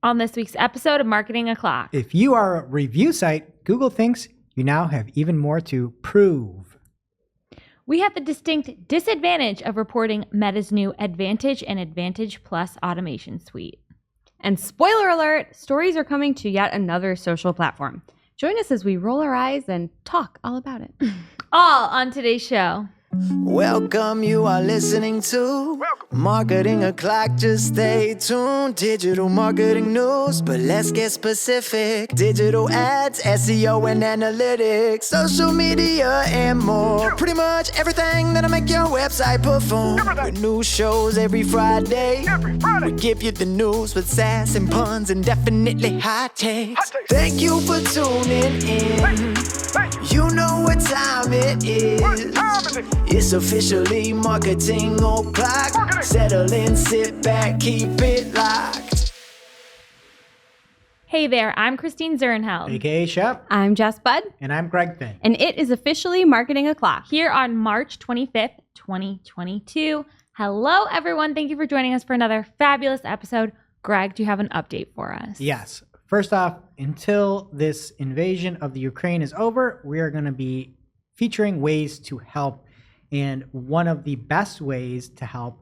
On this week's episode of Marketing O'Clock. If you are a review site, Google thinks you now have even more to prove. We have the distinct disadvantage of reporting Meta's new Advantage and Advantage Plus automation suite. And spoiler alert, stories are coming to yet another social platform. Join us as we roll our eyes and talk all about it. All on today's show. Welcome, you are listening to Marketing O'Clock. Just stay tuned. Digital marketing news, but let's get specific. Digital ads, SEO and analytics, social media and more. Pretty much everything that'll make your website perform. With new shows every Friday. We give you the news with sass and puns and definitely hot takes. Thank you for tuning in. You know what time it is. It's officially Marketing O'Clock. Settle in, sit back, keep it locked. Hey there, I'm Christine Zernheld. AKA Shep. I'm Jess Budd. And I'm Greg Finn. And it is officially Marketing O'Clock. Here on March 25th, 2022. Hello, everyone. Thank you for joining us for another fabulous episode. Greg, do you have an update for us? Yes. First off, until this invasion of the Ukraine is over, we are going to be featuring ways to help. And one of the best ways to help,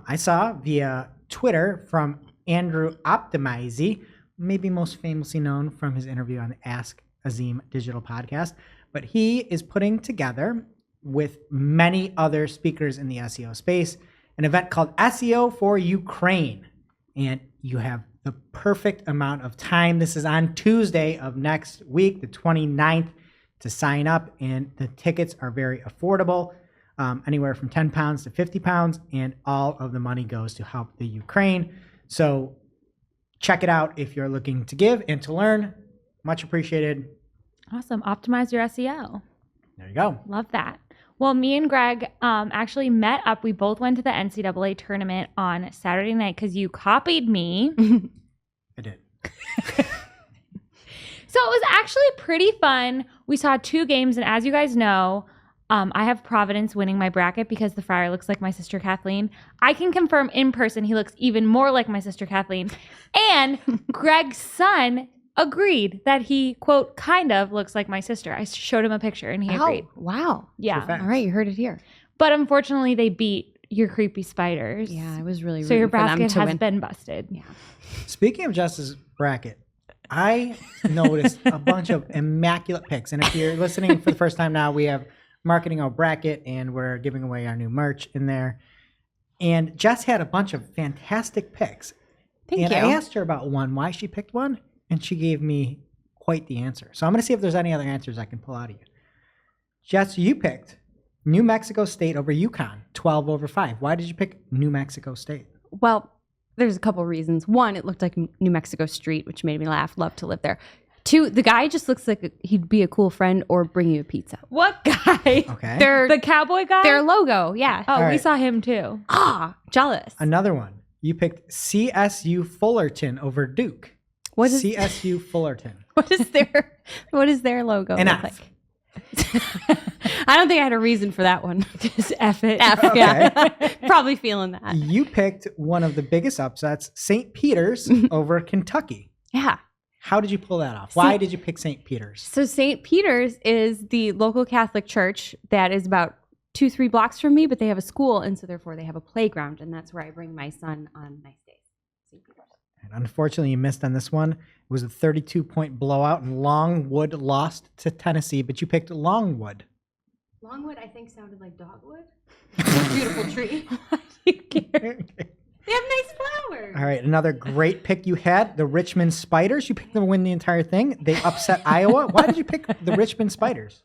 I saw via Twitter from Andrew Optimizy, maybe most famously known from his interview on the Ask Azim digital podcast. But he is putting together, with many other speakers in the SEO space, an event called SEO for Ukraine. And you have the perfect amount of time. This is on Tuesday of next week, the 29th, to sign up. And the tickets are very affordable. Anywhere from 10 pounds to 50 pounds, and all of the money goes to help the Ukraine. So check it out if you're looking to give and to learn. Much appreciated. Awesome. Optimize your SEO. There you go. Love that. Well, me and Greg actually met up. We both went to the NCAA tournament on Saturday night because you copied me. I did. So it was actually pretty fun. We saw two games, and as you guys know, I have Providence winning my bracket because the Friar looks like my sister Kathleen. I can confirm in person he looks even more like my sister Kathleen. And Greg's son agreed that he, quote, kind of looks like my sister. I showed him a picture and he agreed. Wow. Yeah. All right, you heard it here. But unfortunately, they beat your creepy spiders. Yeah, I was really So your rooting for them bracket to has win. been busted. Yeah. Speaking of Justice's bracket, I noticed a bunch of immaculate picks. And if you're listening for the first time now, we have Marketing O Bracket, and we're giving away our new merch in there. And Jess had a bunch of fantastic picks. Thank you. And I asked her about one, why she picked one, and she gave me quite the answer. So I'm going to see if there's any other answers I can pull out of you. Jess, you picked New Mexico State over UConn, 12 over 5. Why did you pick New Mexico State? Well, there's a couple reasons. One, it looked like New Mexico Street, which made me laugh. Love to live there. Two, the guy just looks like he'd be a cool friend or bring you a pizza. What guy? Okay. The cowboy guy? Their logo, yeah. Oh, All we right. saw him too. Jealous. Another one. You picked CSU Fullerton over Duke. What is CSU Fullerton? what is their logo An look F. like? I don't think I had a reason for that one. Just F it. F, yeah. Probably feeling that. You picked one of the biggest upsets, St. Peter's over Kentucky. Yeah. How did you pull that off? Why did you pick St. Peter's? So St. Peter's is the local Catholic church that is about 2-3 blocks from me, but they have a school, and so therefore they have a playground, and that's where I bring my son on nice days. St. Peter's. And unfortunately, you missed on this one. It was a 32-point blowout, and Longwood lost to Tennessee, but you picked Longwood. Longwood, I think, sounded like dogwood. Beautiful tree. They have nice flowers. All right, another great pick you had, the Richmond Spiders. You picked them to win the entire thing. They upset Iowa. Why did you pick the Richmond Spiders?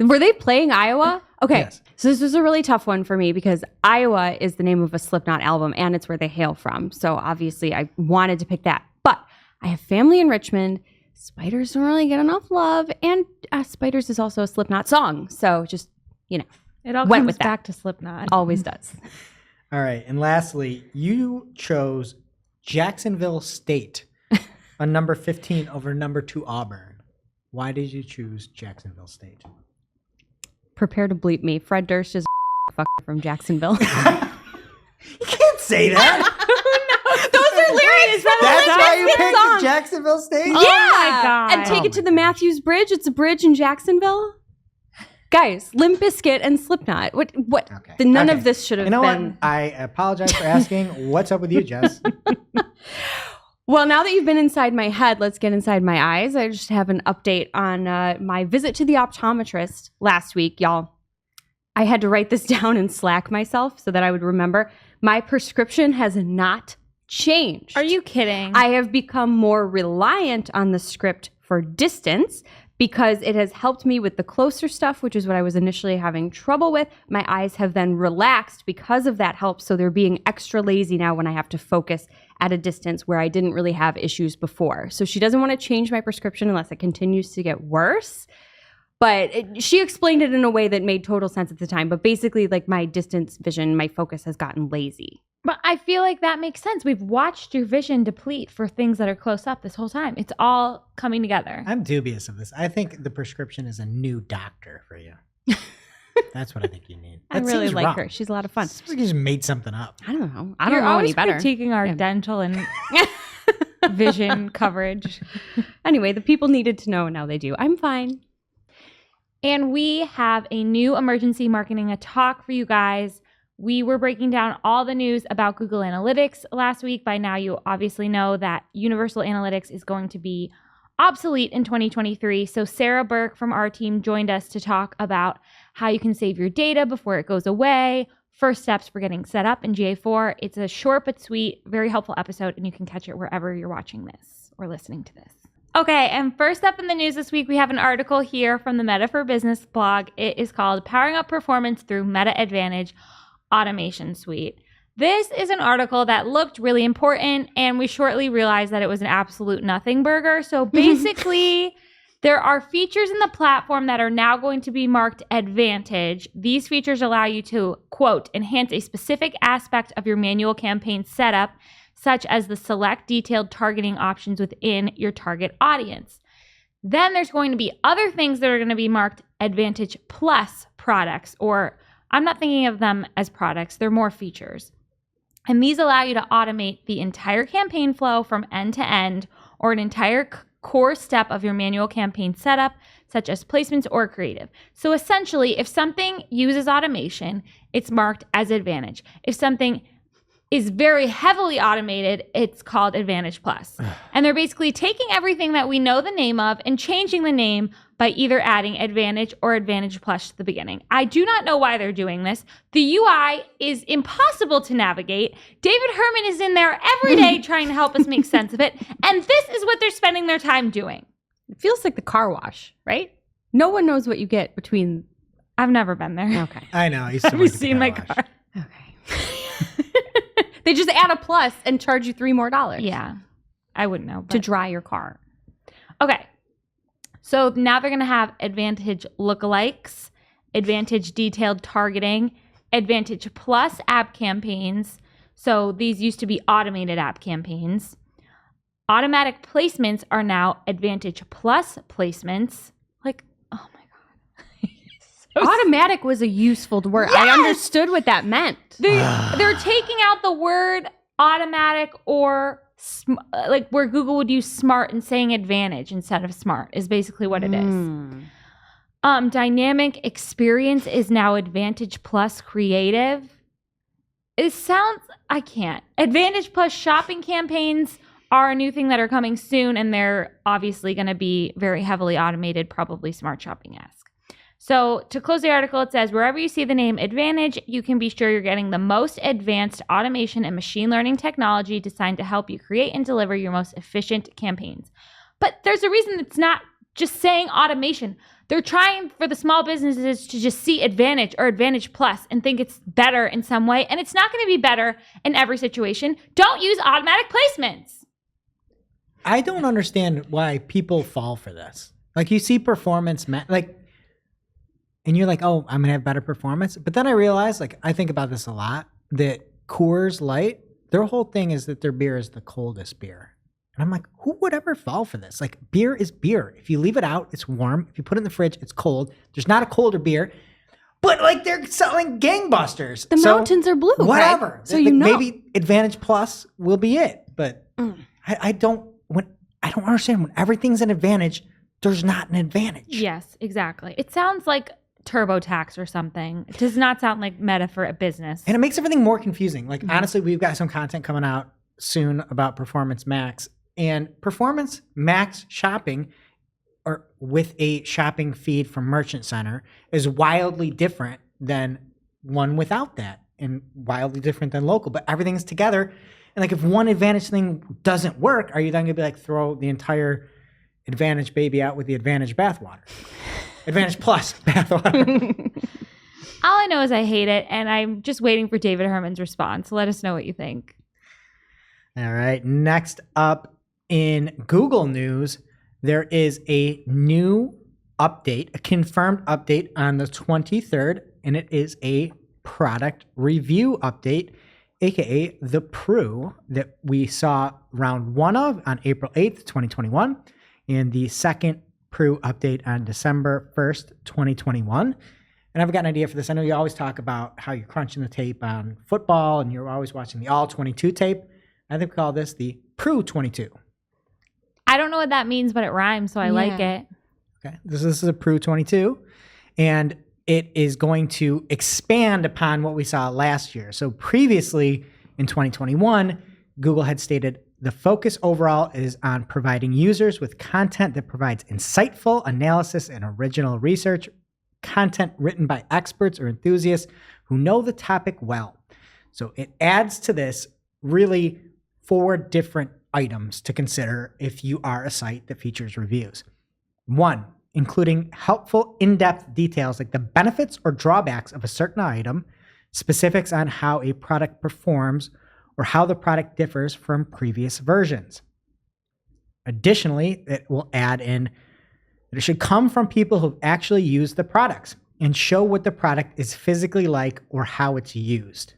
Were they playing Iowa? Okay, Yes. So this was a really tough one for me because Iowa is the name of a Slipknot album and it's where they hail from. So obviously I wanted to pick that. But I have family in Richmond. Spiders don't really get enough love. And Spiders is also a Slipknot song. So just, It all Went comes with that. back to Slipknot. always does. All right, and lastly, you chose Jacksonville State on number 15 over number 2 Auburn. Why did you choose Jacksonville State? Prepare to bleep me. Fred Durst is a fucker from Jacksonville. You can't say that. Those are lyrics from That's the why you Limp Bizkit picked song. Jacksonville Station? Oh my God. And take Oh it to my the God. Matthews Bridge. It's a bridge in Jacksonville. Guys, Limp Bizkit and Slipknot. What? Okay. None Okay. of this should have You know been. what? I apologize for asking. What's up with you, Jess? Well, now that you've been inside my head, let's get inside my eyes. I just have an update on my visit to the optometrist last week, y'all. I had to write this down and Slack myself so that I would remember. My prescription has not changed. Are you kidding? I have become more reliant on the script for distance because it has helped me with the closer stuff, which is what I was initially having trouble with. My eyes have then relaxed because of that help. So they're being extra lazy now when I have to focus at a distance where I didn't really have issues before. So she doesn't want to change my prescription unless it continues to get worse. But she explained it in a way that made total sense at the time. But basically, like my distance vision, my focus has gotten lazy. But I feel like that makes sense. We've watched your vision deplete for things that are close up this whole time. It's all coming together. I'm dubious of this. I think the prescription is a new doctor for you. That's what I think you need. I That really seems like wrong. her. She's a lot of fun. It's like you just made something up. I don't know. I You're don't know always any better. critiquing our Yeah. dental and vision coverage. Anyway, the people needed to know, and now they do. I'm fine. And we have a new emergency marketing talk for you guys. We were breaking down all the news about Google Analytics last week. By now, you obviously know that Universal Analytics is going to be obsolete in 2023. So Sarah Burke from our team joined us to talk about how you can save your data before it goes away, first steps for getting set up in GA4. It's a short but sweet, very helpful episode, and you can catch it wherever you're watching this or listening to this. Okay, and first up in the news this week, we have an article here from the Meta for Business blog. It is called Powering Up Performance Through Meta Advantage Automation Suite. This is an article that looked really important, and we shortly realized that it was an absolute nothing burger. So basically, there are features in the platform that are now going to be marked Advantage. These features allow you to, quote, enhance a specific aspect of your manual campaign setup, such as the select detailed targeting options within your target audience. Then there's going to be other things that are going to be marked Advantage Plus products, or I'm not thinking of them as products, they're more features. And these allow you to automate the entire campaign flow from end to end, or an entire core step of your manual campaign setup, such as placements or creative. So essentially, if something uses automation, it's marked as Advantage. If something is very heavily automated, it's called Advantage Plus. And they're basically taking everything that we know the name of and changing the name by either adding Advantage or Advantage Plus to the beginning. I do not know why they're doing this. The UI is impossible to navigate. David Herman is in there every day trying to help us make sense of it. And this is what they're spending their time doing. It feels like the car wash, right? No one knows what you get between. I've never been there. Okay. I know. I used to Have work you at the seen my wash. car? Okay. They just add a plus and charge you $3 more Yeah, I wouldn't know. to But. dry your car. Okay. So now they're going to have Advantage lookalikes, Advantage detailed targeting, Advantage Plus app campaigns. So these used to be automated app campaigns. Automatic placements are now Advantage Plus placements. Like, oh my God. Automatic was a useful word. I understood what that meant. They're taking out the word automatic or like where Google would use smart and saying advantage instead of smart is basically what it is. Dynamic experience is now Advantage Plus creative. It sounds, I can't. Advantage Plus shopping campaigns are a new thing that are coming soon, and they're obviously going to be very heavily automated, probably smart shopping-esque. So to close the article, it says, wherever you see the name Advantage, you can be sure you're getting the most advanced automation and machine learning technology designed to help you create and deliver your most efficient campaigns. But there's a reason it's not just saying automation. They're trying for the small businesses to just see Advantage or Advantage Plus and think it's better in some way. And it's not going to be better in every situation. Don't use automatic placements. I don't understand why people fall for this. Like you see performance, and you're like, oh, I'm going to have better performance. But then I realize, like, I think about this a lot, that Coors Light, their whole thing is that their beer is the coldest beer. And I'm like, who would ever fall for this? Like, beer is beer. If you leave it out, it's warm. If you put it in the fridge, it's cold. There's not a colder beer. But, like, they're selling gangbusters. The mountains are blue. Whatever. Right? So you know. Maybe Advantage Plus will be it. but I don't understand when everything's an advantage, there's not an advantage. Yes, exactly. It sounds like TurboTax or something. It does not sound like meta for a business. And it makes everything more confusing. Like, honestly, we've got some content coming out soon about Performance Max. And Performance Max shopping, or with a shopping feed from Merchant Center, is wildly different than one without that, and wildly different than local. But everything's together. And like, if one Advantage thing doesn't work, are you then going to be like, throw the entire Advantage baby out with the Advantage bathwater? Advantage Plus bathwater. All I know is I hate it, and I'm just waiting for David Herman's response. Let us know what you think. All right. Next up in Google news, there is a new update, a confirmed update on the 23rd, and it is a product review update, aka the PRU that we saw round one of on April 8th, 2021, and the second PRU update on December 1st, 2021. And I've got an idea for this. I know you always talk about how you're crunching the tape on football and you're always watching the all 22 tape. I think we call this the PRU 22. I don't know what that means, but it rhymes, so I like it. Okay. This is a PRU 22, and it is going to expand upon what we saw last year. So previously in 2021, Google had stated the focus overall is on providing users with content that provides insightful analysis and original research, content written by experts or enthusiasts who know the topic well. So it adds to this really 4 different items to consider if you are a site that features reviews. 1, including helpful in-depth details like the benefits or drawbacks of a certain item, specifics on how a product performs, or how the product differs from previous versions. Additionally, it will add in that it should come from people who've actually used the products and show what the product is physically like or how it's used.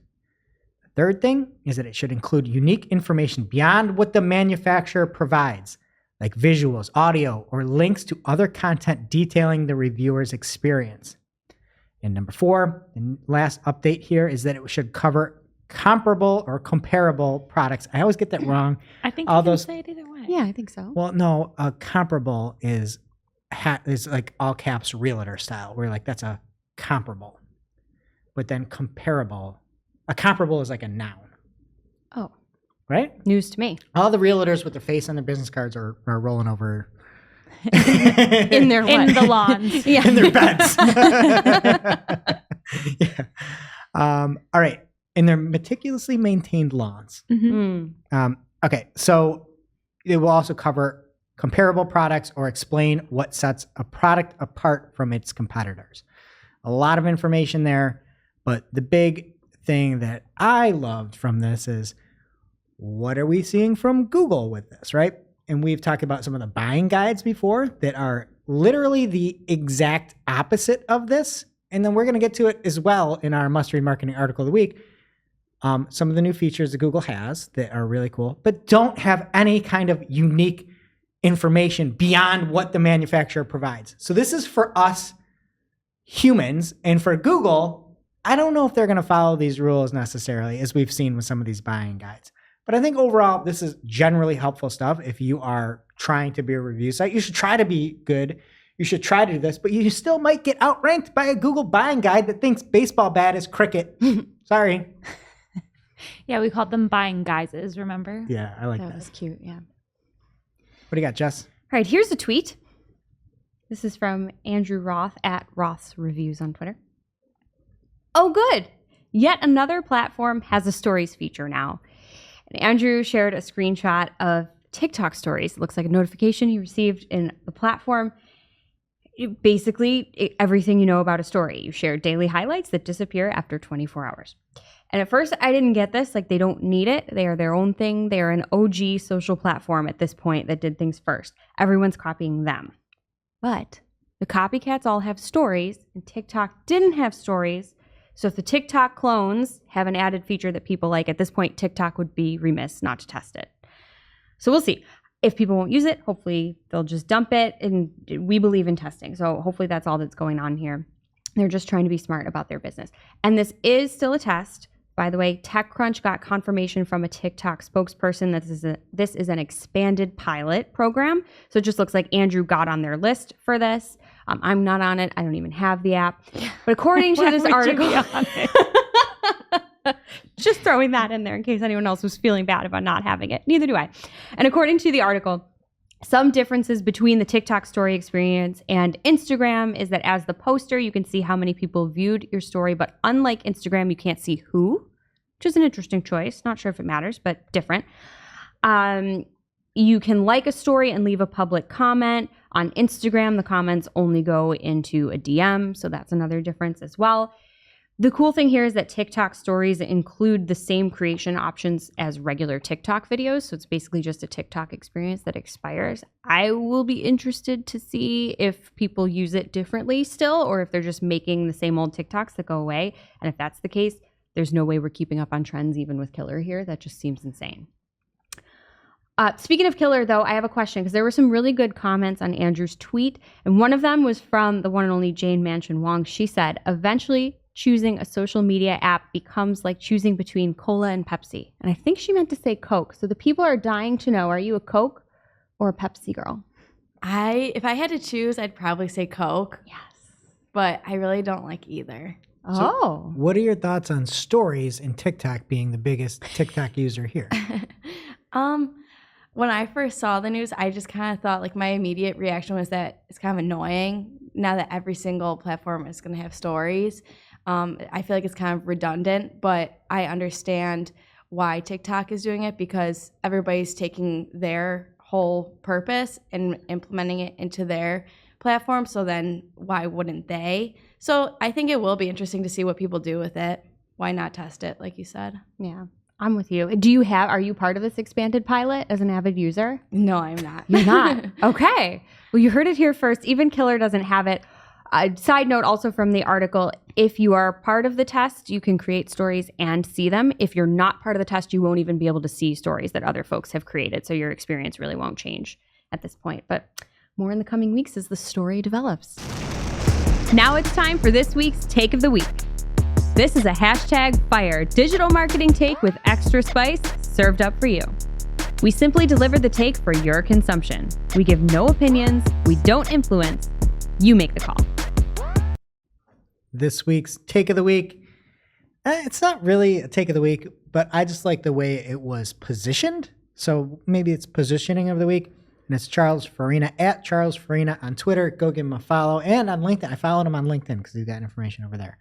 The third thing is that it should include unique information beyond what the manufacturer provides, like visuals, audio, or links to other content detailing the reviewer's experience. And number 4, and last update here, is that it should cover comparable or comparable products. I always get that wrong. I think all you can those say it either way. Yeah, I think so. Well, no, comparable is like all caps realtor style, where like that's a comparable. But then comparable, a comparable is like a noun. Oh, right? News to me. All the realtors with their face on their business cards are rolling over In their what? In the lawns. Yeah. in their beds. Yeah. All right. In their meticulously maintained lawns. Mm. Okay. So it will also cover comparable products or explain what sets a product apart from its competitors. A lot of information there, but the big thing that I loved from this is, what are we seeing from Google with this, right? And we've talked about some of the buying guides before that are literally the exact opposite of this. And then we're going to get to it as well in our must-read marketing article of the week. Some of the new features that Google has that are really cool, but don't have any kind of unique information beyond what the manufacturer provides. So this is for us humans, and for Google, I don't know if they're going to follow these rules necessarily, as we've seen with some of these buying guides. But I think overall, this is generally helpful stuff. If you are trying to be a review site, you should try to be good. You should try to do this, but you still might get outranked by a Google buying guide that thinks baseball bat is cricket. Sorry. Yeah, we called them buying guises, remember? Yeah, I like That that. was cute, yeah. What do you got, Jess? All right, here's a tweet. This is from Andrew Roth at Roth's Reviews on Twitter. Oh, good. Yet another platform has a stories feature now. And Andrew shared a screenshot of TikTok stories. It looks like a notification he received in the platform. Basically, everything you know about a story. You share daily highlights that disappear after 24 hours. And at first, I didn't get this. Like, they don't need it. They are their own thing. They are an OG social platform at this point that did things first. Everyone's copying them. But the copycats all have stories, and TikTok didn't have stories. So if the TikTok clones have an added feature that people like, at this point, TikTok would be remiss not to test it. So we'll see. If people won't use it, hopefully they'll just dump it. And we believe in testing. So hopefully that's all that's going on here. They're just trying to be smart about their business. And this is still a test. By the way, TechCrunch got confirmation from a TikTok spokesperson that this is an expanded pilot program. So it just looks like Andrew got on their list for this. I'm not on it. I don't even have the app. But according to this article, just throwing that in there in case anyone else was feeling bad about not having it. Neither do I. And according to the article, some differences between the TikTok story experience and Instagram is that as the poster, you can see how many people viewed your story. But unlike Instagram, you can't see who, which is an interesting choice. Not sure if it matters, but different. You can like a story and leave a public comment. On Instagram, the comments only go into a DM. So that's another difference as well. The cool thing here is that TikTok stories include the same creation options as regular TikTok videos. So it's basically just a TikTok experience that expires. I will be interested to see if people use it differently still, or if they're just making the same old TikToks that go away. And if that's the case, there's no way we're keeping up on trends even with Killer here. That just seems insane. Speaking of Killer, though, I have a question because there were some really good comments on Andrew's tweet. And one of them was from the one and only Jane Mansion Wong. She said, eventually, choosing a social media app becomes like choosing between cola and Pepsi. And I think she meant to say Coke. So the people are dying to know, are you a Coke or a Pepsi girl? If I had to choose, I'd probably say Coke. Yes. But I really don't like either. Oh. What are your thoughts on stories and TikTok being the biggest TikTok user here? When I first saw the news, I just kind of thought, like, my immediate reaction was that it's kind of annoying now that every single platform is going to have stories. I feel like it's kind of redundant, but I understand why TikTok is doing it because everybody's taking their whole purpose and implementing it into their platform. So then why wouldn't they? So I think it will be interesting to see what people do with it. Why not test it, like you said? Yeah, I'm with you. Are you part of this expanded pilot as an avid user? No, I'm not. You're not? Okay. Well, you heard it here first. Even Killer doesn't have it. Side note also from the article, if you are part of the test, you can create stories and see them. If you're not part of the test, you won't even be able to see stories that other folks have created. So your experience really won't change at this point. But more in the coming weeks as the story develops. Now it's time for this week's Take of the Week. This is a #fire digital marketing take with extra spice served up for you. We simply deliver the take for your consumption. We give no opinions. We don't influence. You make the call. This week's Take of the Week, it's not really a Take of the Week, but I just like the way it was positioned. So maybe it's positioning of the week. And it's Charles Farina, at Charles Farina on Twitter. Go give him a follow. And on LinkedIn. I followed him on LinkedIn because he's got information over there.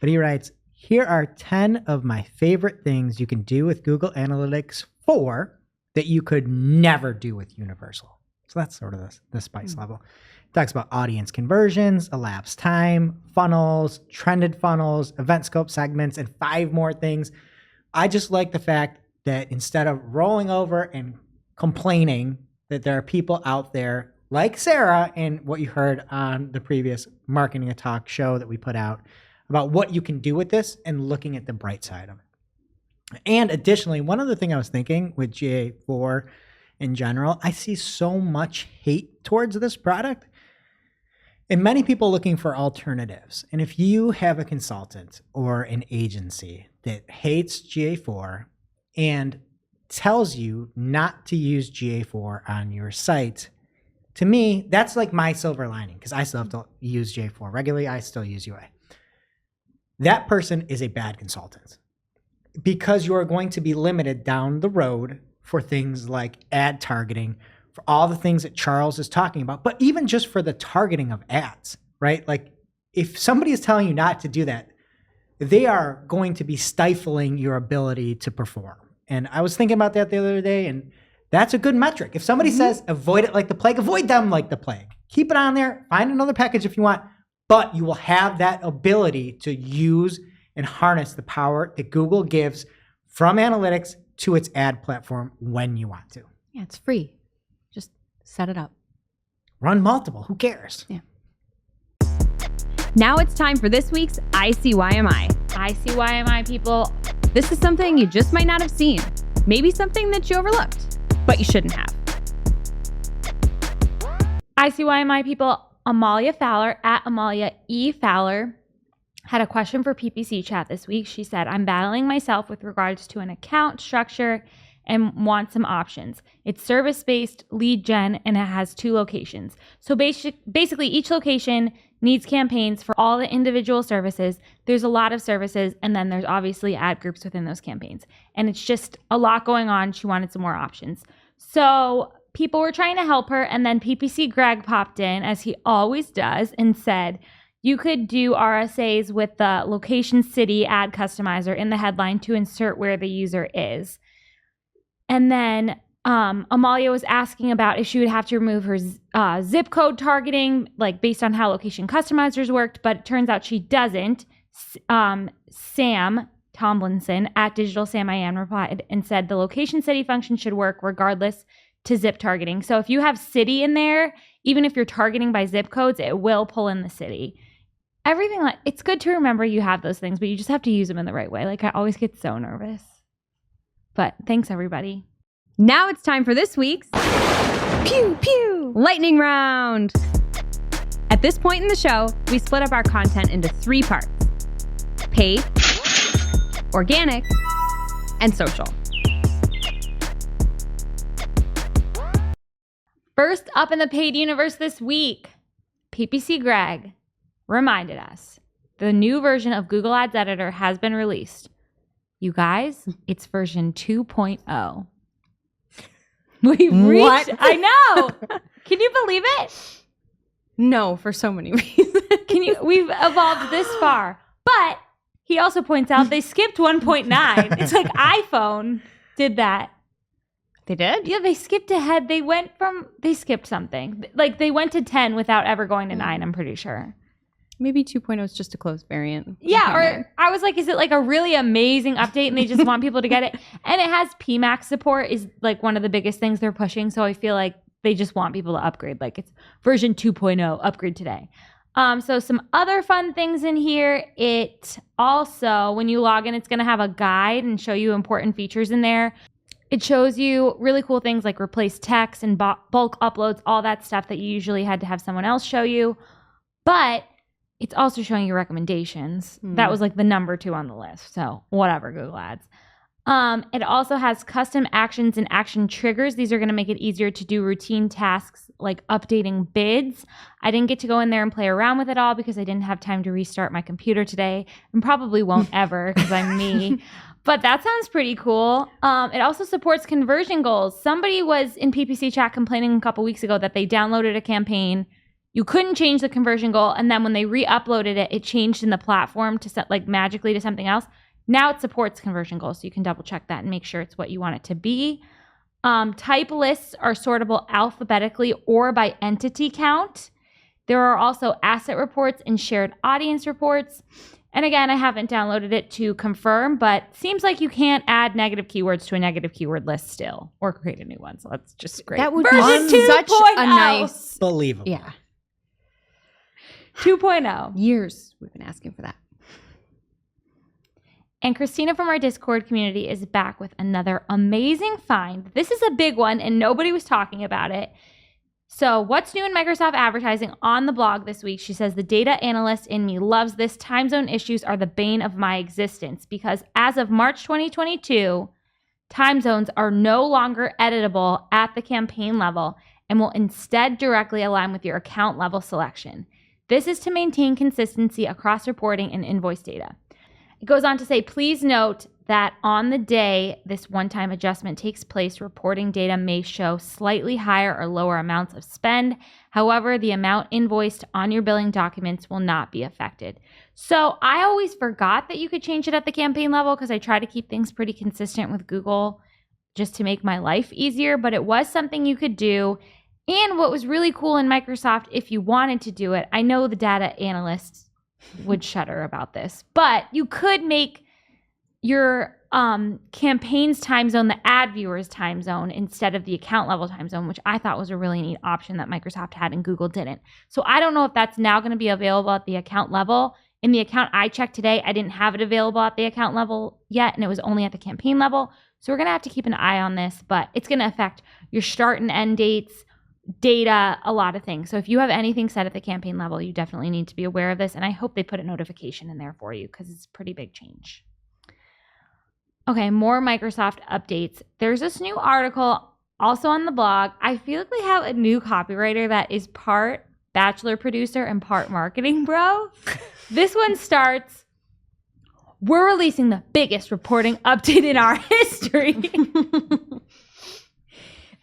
But he writes, here are 10 of my favorite things you can do with Google Analytics 4 that you could never do with Universal. So that's sort of the spice level. It talks about audience conversions, elapsed time, funnels, trended funnels, event scope segments, and 5 more things. I just like the fact that instead of rolling over and complaining that there are people out there like Sarah and what you heard on the previous Marketing a Talk show that we put out about what you can do with this and looking at the bright side of it. And additionally, one other thing I was thinking with GA4 in general, I see so much hate towards this product and many people looking for alternatives. And if you have a consultant or an agency that hates GA4 and tells you not to use GA4 on your site, to me, that's like my silver lining because I still have to use GA4 regularly. I still use UA. That person is a bad consultant because you are going to be limited down the road for things like ad targeting, for all the things that Charles is talking about, but even just for the targeting of ads, right? Like if somebody is telling you not to do that, they are going to be stifling your ability to perform. And I was thinking about that the other day, and that's a good metric. If somebody says avoid it like the plague, avoid them like the plague. Keep it on there, find another package if you want, but you will have that ability to use and harness the power that Google gives from analytics to its ad platform when you want to. Yeah, it's free. Just set it up. Run multiple, who cares? Yeah. Now it's time for this week's ICYMI. ICYMI people. This is something you just might not have seen. Maybe something that you overlooked, but you shouldn't have. ICYMI people, Amalia Fowler, at Amalia E. Fowler, had a question for PPC chat this week. She said, I'm battling myself with regards to an account structure and want some options. It's service-based lead gen and it has 2 locations. So basically each location needs campaigns for all the individual services. There's a lot of services, and then there's obviously ad groups within those campaigns. And it's just a lot going on. She wanted some more options. So people were trying to help her, and then PPC Greg popped in, as he always does, and said, you could do RSAs with the location city ad customizer in the headline to insert where the user is. And then Amalia was asking about if she would have to remove her zip code targeting, like based on how location customizers worked, but it turns out she doesn't. Sam Tomlinson at Digital Sam IN replied and said the location city function should work regardless to zip targeting. So if you have city in there, even if you're targeting by zip codes, it will pull in the city. Everything it's good to remember you have those things, but you just have to use them in the right way. Like I always get so nervous. But thanks everybody. Now it's time for this week's Pew Pew Lightning Round. At this point in the show, we split up our content into 3 parts: paid, organic, and social. First up in the paid universe this week, PPC Greg reminded us the new version of Google Ads Editor has been released. You guys, it's version 2.0. We've reached, I know. Can you believe it? No, for so many reasons. We've evolved this far. But he also points out they skipped 1.9. It's like iPhone did that. They did? Yeah, they skipped ahead. They skipped something. Like they went to 10 without ever going to 9, I'm pretty sure. Maybe 2.0 is just a closed variant. Yeah, or I was like, is it like a really amazing update and they just want people to get it? And it has PMAX support is like one of the biggest things they're pushing. So I feel like they just want people to upgrade. Like it's version 2.0, upgrade today. So some other fun things in here. It also, when you log in, it's going to have a guide and show you important features in there. It shows you really cool things like replace text and bulk uploads, all that stuff that you usually had to have someone else show you. But it's also showing you recommendations. That was like the number 2 on the list. So whatever, Google Ads. It also has custom actions and action triggers. These are going to make it easier to do routine tasks like updating bids. I didn't get to go in there and play around with it all because I didn't have time to restart my computer today and probably won't ever because I'm me. But that sounds pretty cool. It also supports conversion goals. Somebody was in PPC chat complaining a couple weeks ago that they downloaded a campaign. You couldn't change the conversion goal. And then when they re-uploaded it, it changed in the platform to set like magically to something else. Now it supports conversion goals. So you can double check that and make sure it's what you want it to be. Type lists are sortable alphabetically or by entity count. There are also asset reports and shared audience reports. And again, I haven't downloaded it to confirm, but seems like you can't add negative keywords to a negative keyword list still or create a new one. So that's just great. That would Version be such 2.0. a nice... Believable. Yeah. 2.0. Years we've been asking for that. And Christina from our Discord community is back with another amazing find. This is a big one and nobody was talking about it. So what's new in Microsoft advertising on the blog this week? She says, the data analyst in me loves this. Time zone issues are the bane of my existence because as of March 2022, time zones are no longer editable at the campaign level and will instead directly align with your account level selection. This is to maintain consistency across reporting and invoice data. It goes on to say, please note that on the day this one-time adjustment takes place, reporting data may show slightly higher or lower amounts of spend. However, the amount invoiced on your billing documents will not be affected. So I always forgot that you could change it at the campaign level because I try to keep things pretty consistent with Google just to make my life easier, but it was something you could do. And what was really cool in Microsoft, if you wanted to do it, I know the data analysts would shudder about this, but you could make your campaign's time zone the ad viewer's time zone instead of the account level time zone, which I thought was a really neat option that Microsoft had and Google didn't. So I don't know if that's now going to be available at the account level. In the account I checked today, I didn't have it available at the account level yet, and it was only at the campaign level. So we're going to have to keep an eye on this, but it's going to affect your start and end dates, data, a lot of things. So if you have anything set at the campaign level, you definitely need to be aware of this. And I hope they put a notification in there for you because it's a pretty big change. Okay, more Microsoft updates. There's this new article also on the blog. I feel like they have a new copywriter that is part Bachelor producer and part marketing bro. This one starts, we're releasing the biggest reporting update in our history.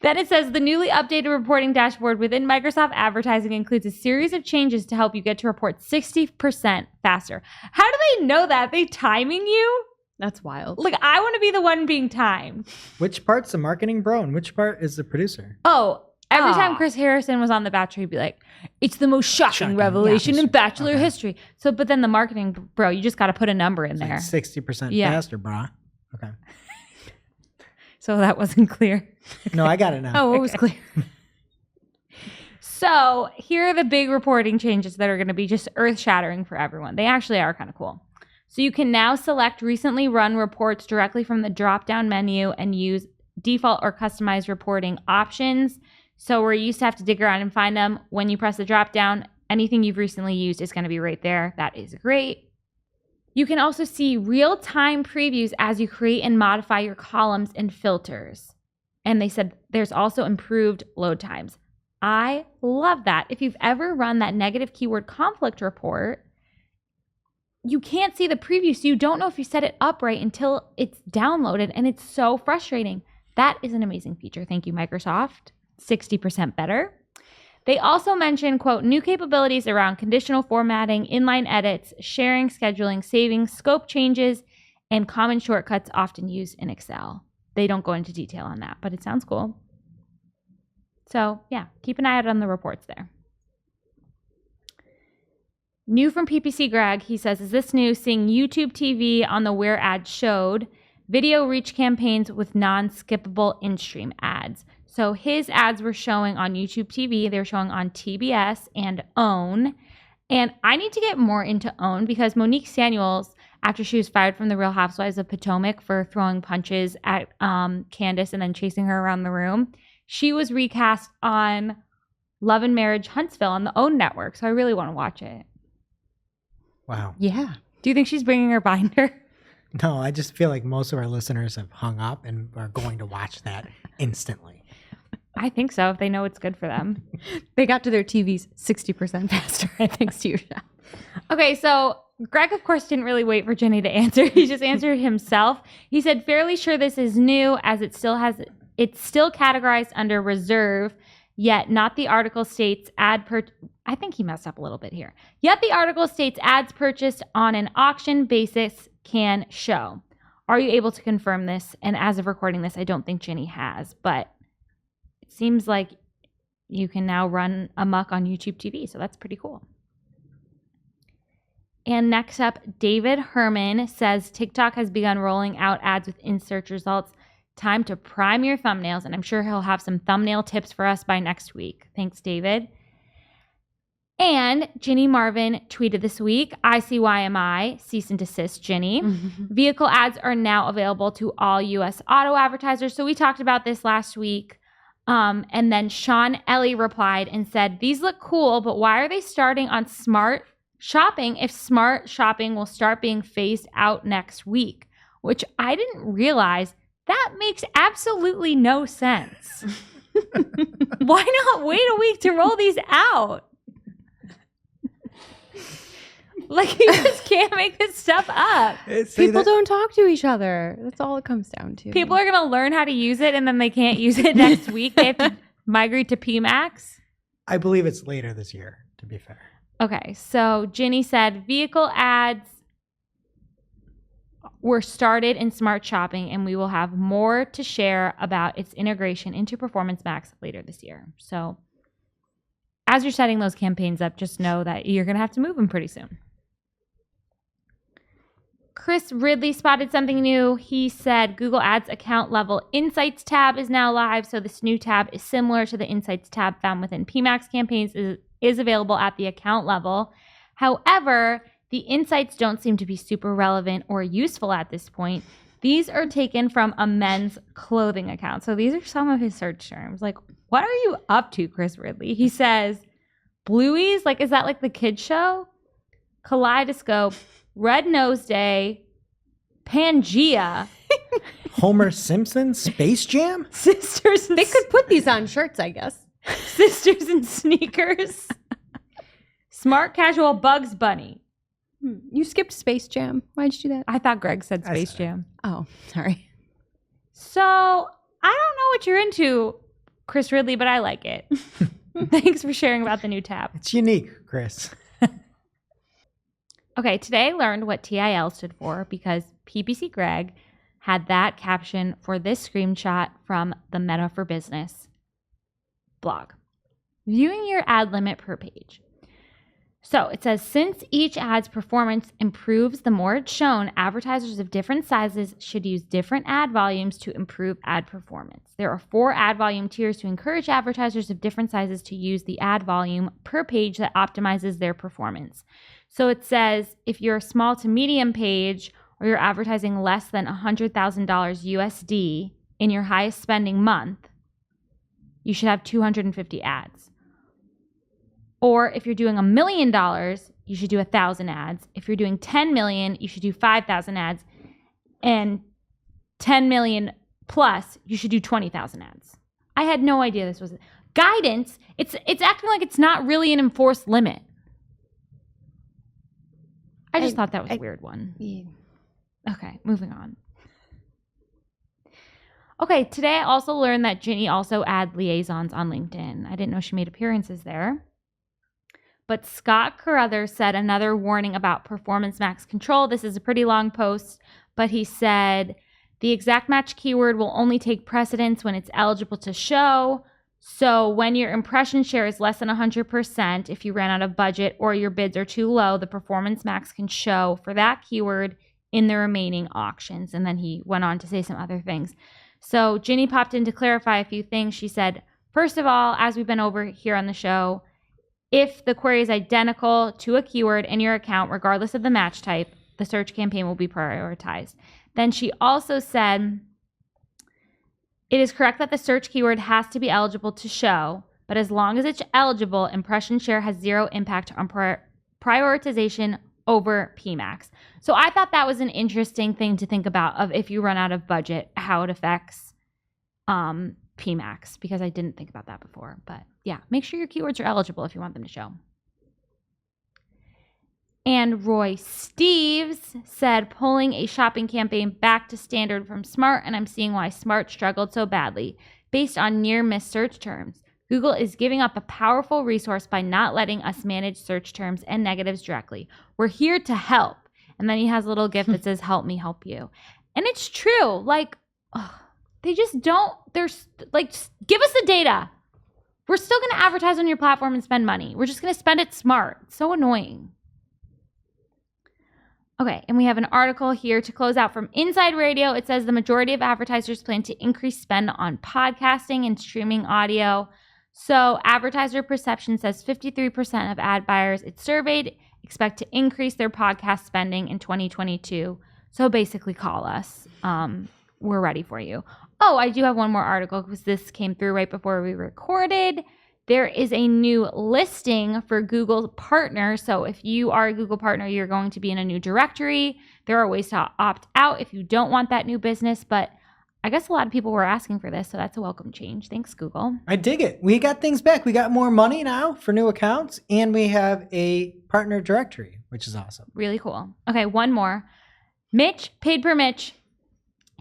Then it says the newly updated reporting dashboard within Microsoft Advertising includes a series of changes to help you get to report 60% faster. How do they know that? Are they timing you? That's wild. Like, I want to be the one being timed. Which part's the marketing bro and which part is the producer? Oh, every time Chris Harrison was on The Bachelor, he'd be like, it's the most shocking revelation in Bachelor history. So, but then the marketing bro, you just got to put a number in there. Like 60% faster, brah. Okay. So that wasn't clear. No, I got it now. Oh, it was clear. So here are the big reporting changes that are going to be just earth-shattering for everyone. They actually are kind of cool. So you can now select recently run reports directly from the drop-down menu and use default or customized reporting options. So where you used to have to dig around and find them, when you press the drop-down, anything you've recently used is going to be right there. That is great. You can also see real-time previews as you create and modify your columns and filters. And they said there's also improved load times. I love that. If you've ever run that negative keyword conflict report, you can't see the preview, so you don't know if you set it up right until it's downloaded, and it's so frustrating. That is an amazing feature. Thank you, Microsoft. 60% better. They also mentioned, quote, new capabilities around conditional formatting, inline edits, sharing, scheduling, saving, scope changes, and common shortcuts often used in Excel. They don't go into detail on that, but it sounds cool. So yeah, keep an eye out on the reports there. New from PPC Greg, he says, is this new? Seeing YouTube TV on the Where ad showed video reach campaigns with non-skippable in-stream ads. So his ads were showing on YouTube TV. They were showing on TBS and OWN. And I need to get more into OWN because Monique Samuels, after she was fired from the Real Housewives of Potomac for throwing punches at Candace and then chasing her around the room, she was recast on Love and Marriage Huntsville on the OWN network. So I really want to watch it. Wow. Yeah. Do you think she's bringing her binder? No, I just feel like most of our listeners have hung up and are going to watch that instantly. I think so, if they know it's good for them. They got to their TVs 60% faster, thanks to you, Shep. Okay, so Greg, of course, didn't really wait for Jenny to answer. He just answered himself. He said, fairly sure this is new, as it's still categorized under reserve, yet not the article states I think he messed up a little bit here. Yet the article states ads purchased on an auction basis can show. Are you able to confirm this? And as of recording this, I don't think Jenny has, but it seems like you can now run amok on YouTube TV, so that's pretty cool. And next up, David Herman says TikTok has begun rolling out ads with in-search results. Time to prime your thumbnails, and I'm sure he'll have some thumbnail tips for us by next week. Thanks, David. And Ginny Marvin tweeted this week, ICYMI, cease and desist, Ginny. Vehicle ads are now available to all U.S. auto advertisers. So we talked about this last week. And then Sean Ellie replied and said, these look cool, but why are they starting on smart shopping if smart shopping will start being phased out next week? Which I didn't realize. That makes absolutely no sense. Why not wait a week to roll these out? Like, you just can't make this stuff up. People don't talk to each other. That's all it comes down to. People are going to learn how to use it, and then they can't use it next week. They have to migrate to PMAX. I believe it's later this year, to be fair. Okay, so Ginny said vehicle ads were started in Smart Shopping, and we will have more to share about its integration into Performance Max later this year. So as you're setting those campaigns up, just know that you're going to have to move them pretty soon. Chris Ridley spotted something new. He said Google Ads account level Insights tab is now live. So this new tab is similar to the Insights tab found within PMAX campaigns, is available at the account level. However, the insights don't seem to be super relevant or useful at this point. These are taken from a men's clothing account. So these are some of his search terms. Like, what What are you up to, Chris Ridley? He says, Blueies, like, is that like the kid show? Kaleidoscope, Red Nose Day, Pangea, Homer Simpson, Space Jam? Sisters and They could put these on shirts, I guess. Sisters and Sneakers, Smart Casual, Bugs Bunny. You skipped Space Jam. Why'd you do that? I thought Greg said I Space said it. Jam. Oh, sorry. So I don't know what you're into, Chris Ridley, but I like it. Thanks for sharing about the new tab. It's unique, Chris. Okay, today I learned what TIL stood for because PPC Greg had that caption for this screenshot from the Meta for Business blog. Viewing your ad limit per page. So it says, since each ad's performance improves the more it's shown, advertisers of different sizes should use different ad volumes to improve ad performance. There are 4 ad volume tiers to encourage advertisers of different sizes to use the ad volume per page that optimizes their performance. So it says if you're a small to medium page or you're advertising less than $100,000 USD in your highest spending month, you should have 250 ads. Or if you're doing $1 million, you should do 1,000 ads. If you're doing 10 million, you should do 5,000 ads. And 10 million plus, you should do 20,000 ads. I had no idea this was guidance. It's acting like it's not really an enforced limit. I just thought that was a weird one. Yeah. Okay, moving on. Okay, today I also learned that Ginny also adds liaisons on LinkedIn. I didn't know she made appearances there. But Scott Carruthers said another warning about Performance Max Control. This is a pretty long post, but he said the exact match keyword will only take precedence when it's eligible to show. So when your impression share is less than 100%, if you ran out of budget or your bids are too low, the Performance Max can show for that keyword in the remaining auctions. And then he went on to say some other things. So Ginny popped in to clarify a few things. She said, first of all, as we've been over here on the show, if the query is identical to a keyword in your account, regardless of the match type, the search campaign will be prioritized. Then she also said, it is correct that the search keyword has to be eligible to show, but as long as it's eligible, impression share has zero impact on prioritization over PMAX. So I thought that was an interesting thing to think about of if you run out of budget, how it affects PMAX, because I didn't think about that before. But yeah, make sure your keywords are eligible if you want them to show. And Roy Steves said, pulling a shopping campaign back to standard from Smart, and I'm seeing why Smart struggled so badly. Based on near-miss search terms, Google is giving up a powerful resource by not letting us manage search terms and negatives directly. We're here to help. And then he has a little GIF that says, help me help you. And it's true. Like, they just don't, just give us the data. We're still going to advertise on your platform and spend money. We're just going to spend it smart. It's so annoying. Okay, and we have an article here to close out from Inside Radio. It says the majority of advertisers plan to increase spend on podcasting and streaming audio. So advertiser perception says 53% of ad buyers it surveyed expect to increase their podcast spending in 2022. So basically call us. We're ready for you. Oh, I do have one more article because this came through right before we recorded. There is a new listing for Google Partner. So if you are a Google Partner, you're going to be in a new directory. There are ways to opt out if you don't want that new business, but I guess a lot of people were asking for this, so that's a welcome change. Thanks, Google. I dig it. We got things back. We got more money now for new accounts, and we have a partner directory, which is awesome. Really cool. Okay, one more. Mitch, paid per Mitch.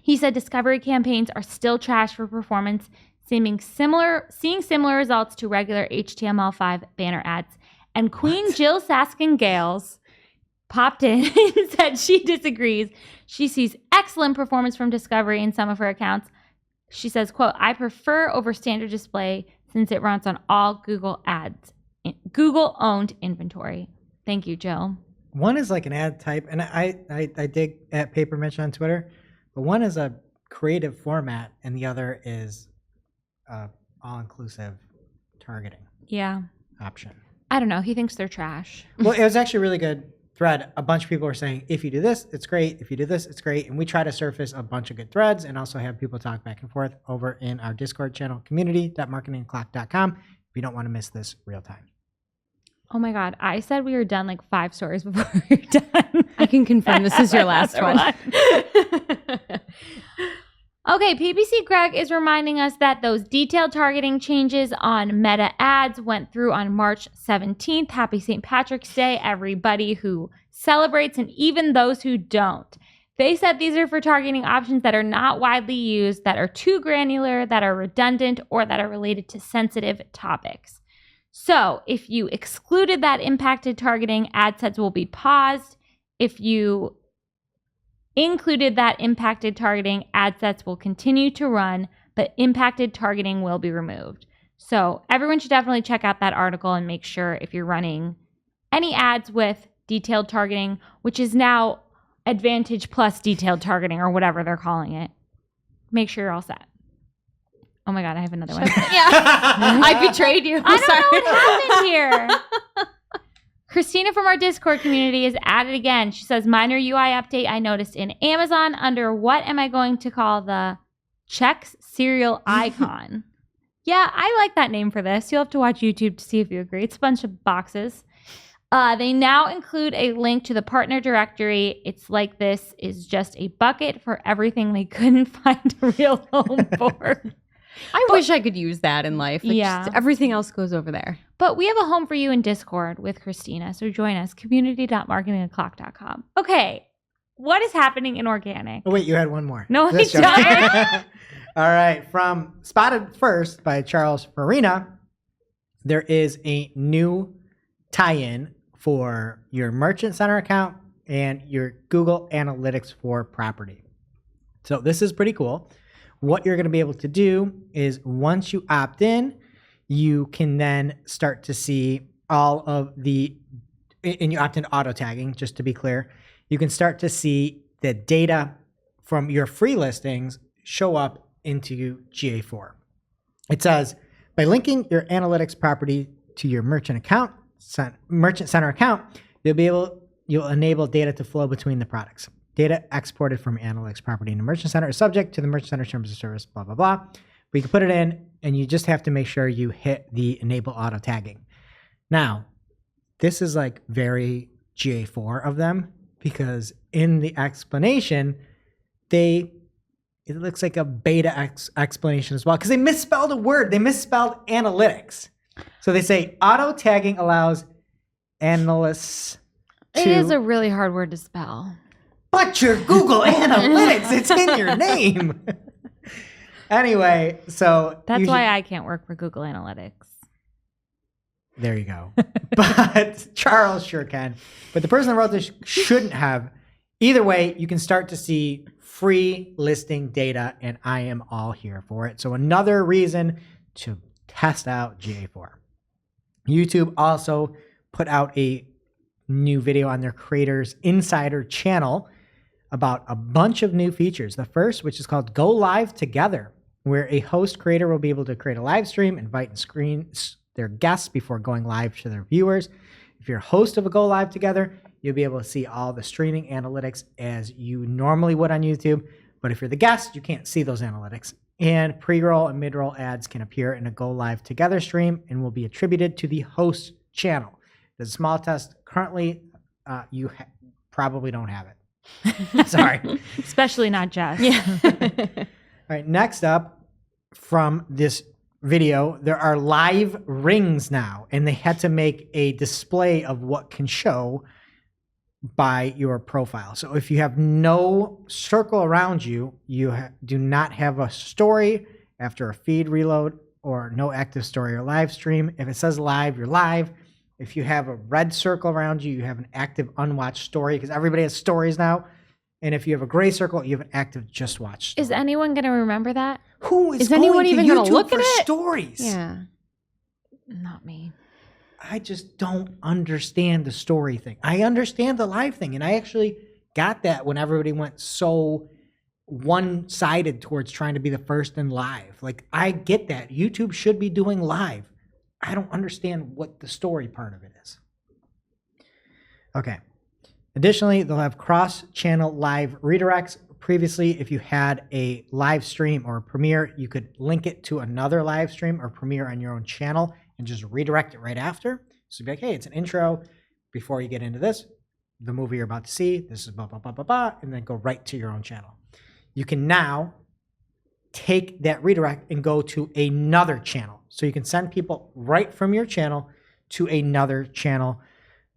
He said discovery campaigns are still trash for performance, seeing similar results to regular HTML5 banner ads. And Queen Jill Saskin-Gales popped in and said she disagrees. She sees excellent performance from discovery in some of her accounts. She says, quote, I prefer over standard display since it runs on all Google ads, Google-owned inventory. Thank you, Jill. One is like an ad type, and I dig at Paper Mitch on Twitter, but one is a creative format, and the other is all-inclusive targeting Yeah. option. I don't know. He thinks they're trash. Well, it was actually really good thread, a bunch of people are saying, if you do this, it's great. If you do this, it's great. And we try to surface a bunch of good threads and also have people talk back and forth over in our Discord channel, community.marketingclock.com, if you don't want to miss this real time. Oh my God. I said we were done like 5 stories before we were done. I can confirm this is your last one. Okay, PPC Greg is reminding us that those detailed targeting changes on Meta ads went through on March 17th. Happy St. Patrick's Day, everybody who celebrates and even those who don't. They said these are for targeting options that are not widely used, that are too granular, that are redundant, or that are related to sensitive topics. So if you excluded that impacted targeting, ad sets will be paused. If you included that impacted targeting, ad sets will continue to run, but impacted targeting will be removed. So everyone should definitely check out that article and make sure if you're running any ads with detailed targeting, which is now Advantage Plus detailed targeting or whatever they're calling it, make sure you're all set. Oh my God, I have another one. I betrayed you. I don't know what happened here. Christina from our Discord community is at it again. She says, minor UI update I noticed in Amazon under what am I going to call the Chex cereal icon? Yeah, I like that name for this. You'll have to watch YouTube to see if you agree. It's a bunch of boxes. They now include a link to the partner directory. It's like this is just a bucket for everything they couldn't find a real home for. I wish I could use that in life. Like, Yeah. just everything else goes over there. But we have a home for you in Discord with Christina. So join us, community.marketingaclock.com. Okay, what is happening in organic? Oh, wait, you had one more. No, I Just don't. joking. All right. From Spotted First by Charles Farina, there is a new tie-in for your Merchant Center account and your Google Analytics for property. So this is pretty cool. What you're going to be able to do is once you opt in, you can then start to see all of the, and you opt in auto tagging, just to be clear, you can start to see the data from your free listings show up into GA4. It says, by linking your analytics property to your merchant center account, you'll enable data to flow between the products. Data exported from analytics property in the Merchant Center is subject to the Merchant Center terms of service, blah, blah, blah. We can put it in, and you just have to make sure you hit the enable auto tagging. Now, this is like very GA4 of them because in the explanation, it looks like a beta explanation as well because they misspelled a word. They misspelled analytics. So they say auto tagging allows analysts to... It is a really hard word to spell. But your Google Analytics, it's in your name. Anyway, so That's why I can't work for Google Analytics. there you go. But Charles sure can. But the person that wrote this shouldn't have. Either way, you can start to see free listing data, and I am all here for it. So another reason to test out GA4. YouTube also put out a new video on their Creators Insider channel about a bunch of new features. The first, which is called Go Live Together, where a host creator will be able to create a live stream, invite and screen their guests before going live to their viewers. If you're a host of a Go Live Together, you'll be able to see all the streaming analytics as you normally would on YouTube. But if you're the guest, you can't see those analytics. And pre-roll and mid-roll ads can appear in a Go Live Together stream and will be attributed to the host channel. There's a small test. Currently, you probably don't have it. Sorry. Especially not Jess. Yeah. All right, next up from this video, there are live rings now, and they had to make a display of what can show by your profile. So if you have no circle around you, you do not have a story after a feed reload or no active story or live stream. If it says live, you're live. If you have a red circle around you, you have an active unwatched story because everybody has stories now. And if you have a gray circle, you have an active just watched story. Is anyone going to remember that? Who is anyone going even to gonna YouTube look for at it? stories? Yeah. Not me. I just don't understand the story thing. I understand the live thing, and I actually got that when everybody went so one-sided towards trying to be the first in live. Like, I get that. YouTube should be doing live. I don't understand what the story part of it is. Okay. Additionally, they'll have cross-channel live redirects. Previously, if you had a live stream or a premiere, you could link it to another live stream or premiere on your own channel and just redirect it right after. So you'd be like, hey, it's an intro before you get into this, the movie you're about to see, this is blah, blah, blah, blah, blah, and then go right to your own channel. You can now take that redirect and go to another channel. So you can send people right from your channel to another channel.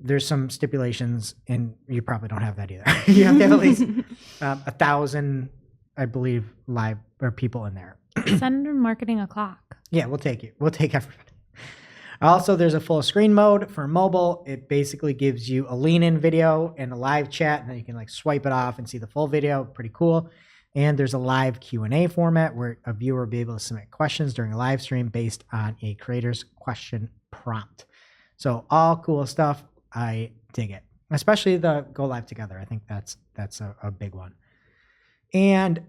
There's some stipulations, and you probably don't have that either. You have to have at least 1,000, I believe, live or people in there. Send marketing a clock. Yeah, we'll take it. We'll take everybody. Also, there's a full screen mode for mobile. It basically gives you a lean-in video and a live chat, and then you can like swipe it off and see the full video. Pretty cool. And there's a live Q&A format where a viewer will be able to submit questions during a live stream based on a creator's question prompt. So all cool stuff. I dig it, especially the go live together. I think that's a big one. And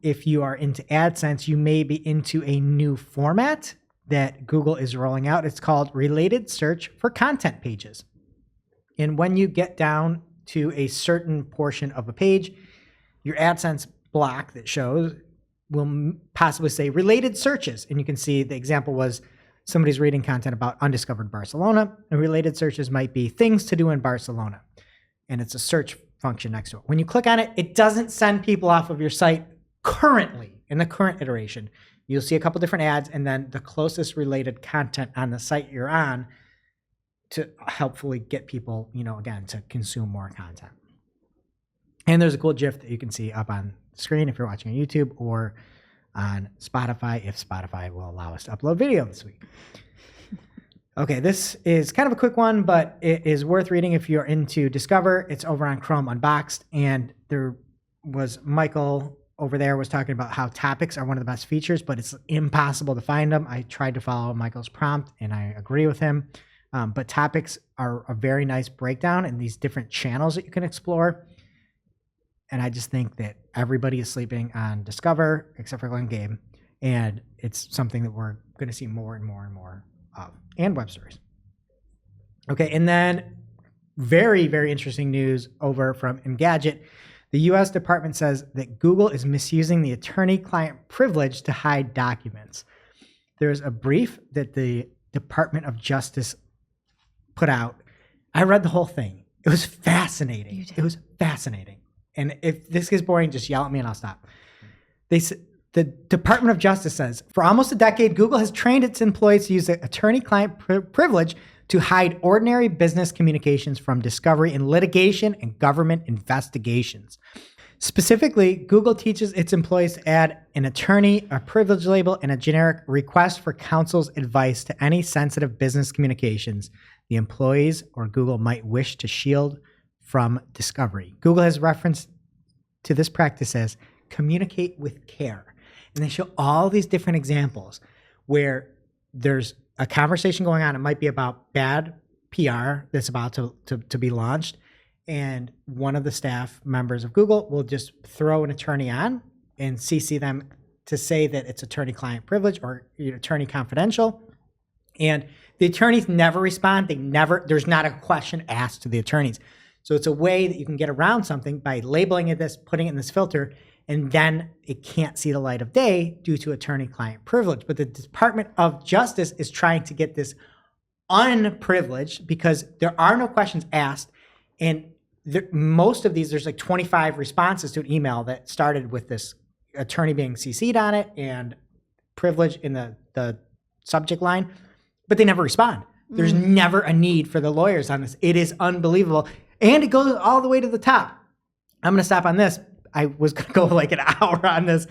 if you are into AdSense, you may be into a new format that Google is rolling out. It's called related search for content pages. And when you get down to a certain portion of a page, your AdSense block that shows will possibly say related searches. And you can see the example was somebody's reading content about undiscovered Barcelona, and related searches might be things to do in Barcelona. And it's a search function next to it. When you click on it, it doesn't send people off of your site currently, in the current iteration. You'll see a couple different ads and then the closest related content on the site you're on to helpfully get people, again, to consume more content. And there's a cool GIF that you can see up on the screen if you're watching on YouTube or on Spotify, if Spotify will allow us to upload video this week. Okay, this is kind of a quick one, but it is worth reading if you're into Discover. It's over on Chrome Unboxed, and there was Michael over there was talking about how topics are one of the best features, but it's impossible to find them. I tried to follow Michael's prompt, and I agree with him. But topics are a very nice breakdown in these different channels that you can explore. And I just think that everybody is sleeping on Discover, except for Glenn Gabe. And it's something that we're going to see more and more and more of. And web stories. Okay, and then very, very interesting news over from Engadget. The U.S. Department says that Google is misusing the attorney-client privilege to hide documents. There's a brief that the Department of Justice put out. I read the whole thing. It was fascinating. It was fascinating. And if this gets boring, just yell at me and I'll stop. The Department of Justice says, for almost a decade, Google has trained its employees to use the attorney-client privilege to hide ordinary business communications from discovery in litigation and government investigations. Specifically, Google teaches its employees to add an attorney, a privilege label, and a generic request for counsel's advice to any sensitive business communications the employees or Google might wish to shield from discovery. Google has referenced to this practice as communicate with care. And they show all these different examples where there's a conversation going on. It might be about bad PR that's about to be launched. And one of the staff members of Google will just throw an attorney on and CC them to say that it's attorney-client privilege or attorney confidential. And the attorneys never respond. There's not a question asked to the attorneys. So it's a way that you can get around something by labeling it this, putting it in this filter, and then it can't see the light of day due to attorney-client privilege. But the Department of Justice is trying to get this unprivileged because there are no questions asked. And most of these, there's like 25 responses to an email that started with this attorney being CC'd on it and privilege in the subject line, but they never respond. There's never a need for the lawyers on this. It is unbelievable. And it goes all the way to the top. I'm going to stop on this. I was going to go like an hour on this,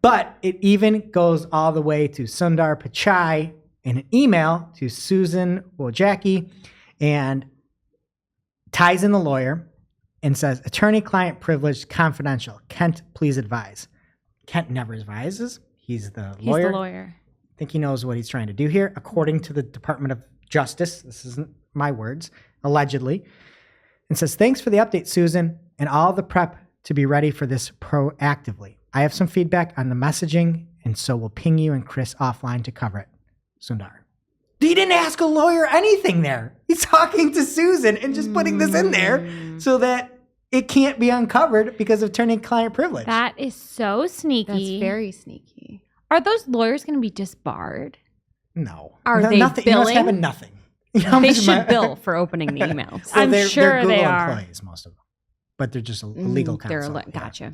but it even goes all the way to Sundar Pichai in an email to Susan Wojcicki and ties in the lawyer and says, attorney-client privilege confidential. Kent, please advise. Kent never advises. He's the lawyer. He's the lawyer. I think he knows what he's trying to do here. According to the Department of Justice, this isn't my words, allegedly, and says, thanks for the update, Susan, and all the prep to be ready for this proactively. I have some feedback on the messaging, and so we'll ping you and Chris offline to cover it. Sundar. He didn't ask a lawyer anything there. He's talking to Susan and just putting this in there so that it can't be uncovered because of turning client privilege. That is so sneaky. That's very sneaky. Are those lawyers going to be disbarred? No. Are they nothing, you must have a billing? nothing. You know how They much should money- bill for opening the emails. I'm they're sure Google they are. employees, most of them. But they're just a legal counsel. Yeah. Gotcha.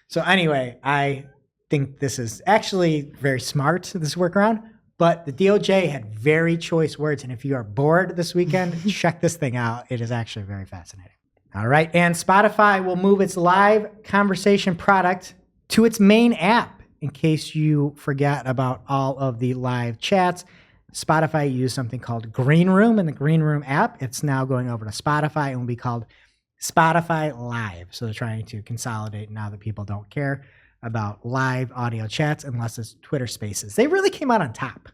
So anyway, I think this is actually very smart, this workaround. But the DOJ had very choice words. And if you are bored this weekend, check this thing out. It is actually very fascinating. All right. And Spotify will move its live conversation product to its main app. In case you forgot about all of the live chats, Spotify used something called Green Room in the Green Room app. It's now going over to Spotify and will be called Spotify Live. So they're trying to consolidate now that people don't care about live audio chats unless it's Twitter Spaces. They really came out on top.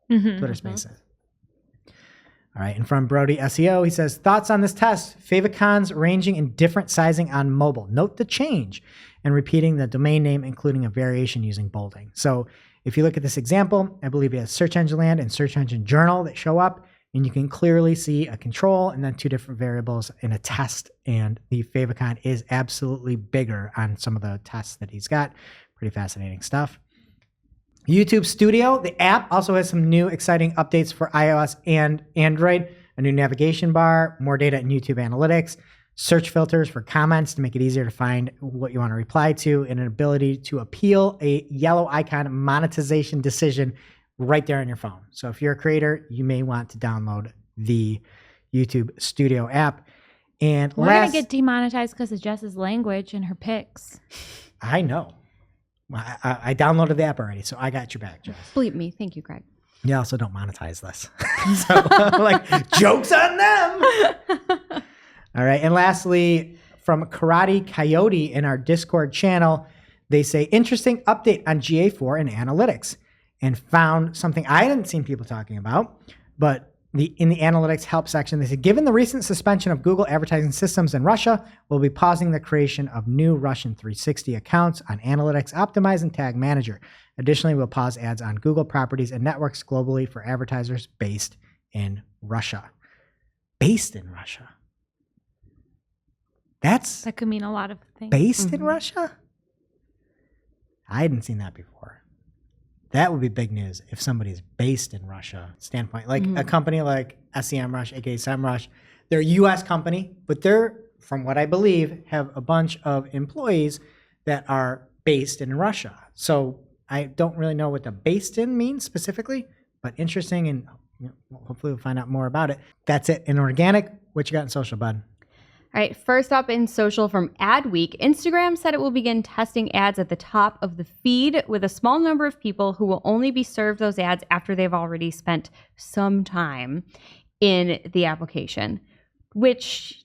Twitter Spaces. All right. And from Brody SEO, he says, thoughts on this test? Favicons ranging in different sizing on mobile. Note the change and repeating the domain name, including a variation using bolding. So if you look at this example, I believe it has Search Engine Land and Search Engine Journal that show up, and you can clearly see a control and then two different variables in a test. And the favicon is absolutely bigger on some of the tests that he's got. Pretty fascinating stuff. YouTube Studio, the app, also has some new exciting updates for iOS and Android. A new navigation bar, more data in YouTube Analytics, search filters for comments to make it easier to find what you want to reply to, and an ability to appeal a yellow icon monetization decision right there on your phone. So if you're a creator, you may want to download the YouTube Studio app. And We're going to get demonetized because of Jess's language and her pics. I know. I downloaded the app already, so I got your back, Jess. Bleep me. Thank you, Greg. Yeah, also don't monetize this. So, like, joke's on them. All right. And lastly, from Karate Coyote in our Discord channel, they say, interesting update on GA4 and analytics, and found something I hadn't seen people talking about, but in the analytics help section, they said, given the recent suspension of Google advertising systems in Russia, we'll be pausing the creation of new Russian 360 accounts on Analytics Optimize and Tag Manager. Additionally, we'll pause ads on Google properties and networks globally for advertisers based in Russia. Based in Russia. That could mean a lot of things. Based in Russia? I hadn't seen that before. That would be big news if somebody's based in Russia standpoint. Like a company like SEMrush, aka SEMrush, they're a US company, but they're, from what I believe, have a bunch of employees that are based in Russia. So I don't really know what the based in means specifically, but interesting, and hopefully we'll find out more about it. That's it in organic. What you got in social, bud? All right, first up in social from Adweek, Instagram said it will begin testing ads at the top of the feed with a small number of people who will only be served those ads after they've already spent some time in the application, which,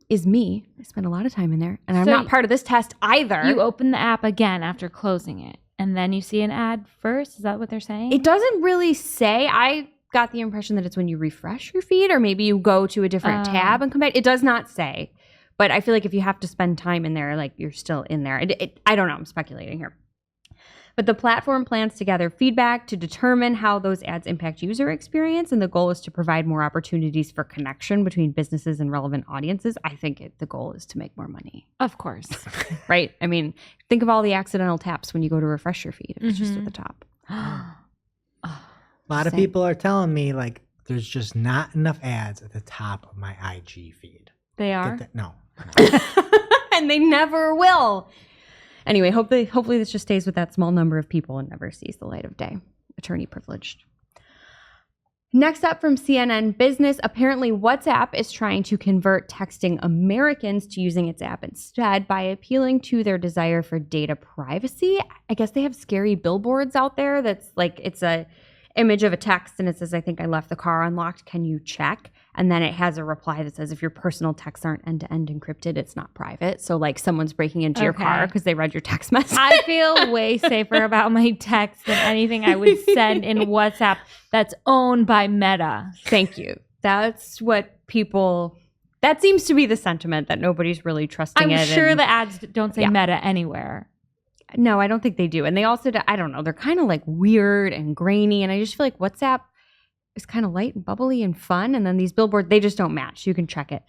is me. I spend a lot of time in there, and I'm So not part of this test either. You open the app again after closing it, and then you see an ad first? Is that what they're saying? It doesn't really say. I got the impression that it's when you refresh your feed, or maybe you go to a different tab and come back. It does not say, but I feel like if you have to spend time in there, like you're still in there. I don't know. I'm speculating here. But the platform plans to gather feedback to determine how those ads impact user experience, and the goal is to provide more opportunities for connection between businesses and relevant audiences. I think the goal is to make more money. Of course. Right? I mean, think of all the accidental taps when you go to refresh your feed if it's just at the top. A lot of people are telling me, like, there's just not enough ads at the top of my IG feed. They are? No. And they never will. Anyway, hopefully this just stays with that small number of people and never sees the light of day. Attorney privileged. Next up from CNN Business, apparently WhatsApp is trying to convert texting Americans to using its app instead by appealing to their desire for data privacy. I guess they have scary billboards out there that's like, it's a image of a text and it says, I think I left the car unlocked. Can you check? And then it has a reply that says, if your personal texts aren't end-to-end encrypted, it's not private. So like someone's breaking into your car because they read your text message. I feel way safer about my text than anything I would send in WhatsApp that's owned by Meta. Thank you. That's what people, that seems to be the sentiment, that nobody's really trusting I'm it. sure the ads don't say Meta anywhere. No, I don't think they do. And they also, I don't know, they're kind of like weird and grainy. And I just feel like WhatsApp is kind of light and bubbly and fun. And then these billboards, they just don't match. You can check it.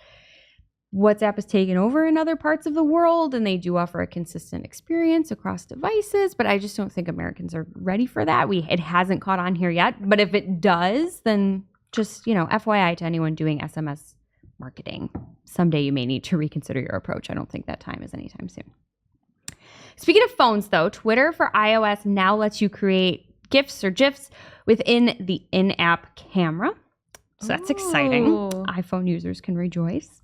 WhatsApp is taken over in other parts of the world, and they do offer a consistent experience across devices, but I just don't think Americans are ready for that. It hasn't caught on here yet, but if it does, then just, FYI to anyone doing SMS marketing, someday you may need to reconsider your approach. I don't think that time is anytime soon. Speaking of phones, though, Twitter for iOS now lets you create GIFs or GIFs within the in-app camera. So that's exciting. iPhone users can rejoice.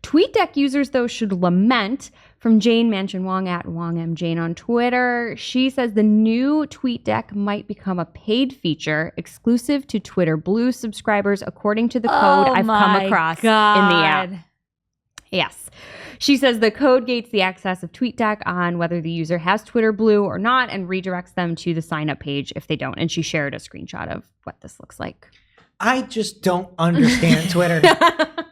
TweetDeck users, though, should lament, from Jane Mansion Wong at WongMJane on Twitter. She says the new TweetDeck might become a paid feature exclusive to Twitter Blue subscribers, according to the code I've come across in the app. Yes. She says the code gates the access of TweetDeck on whether the user has Twitter Blue or not and redirects them to the sign-up page if they don't. And she shared a screenshot of what this looks like. I just don't understand Twitter.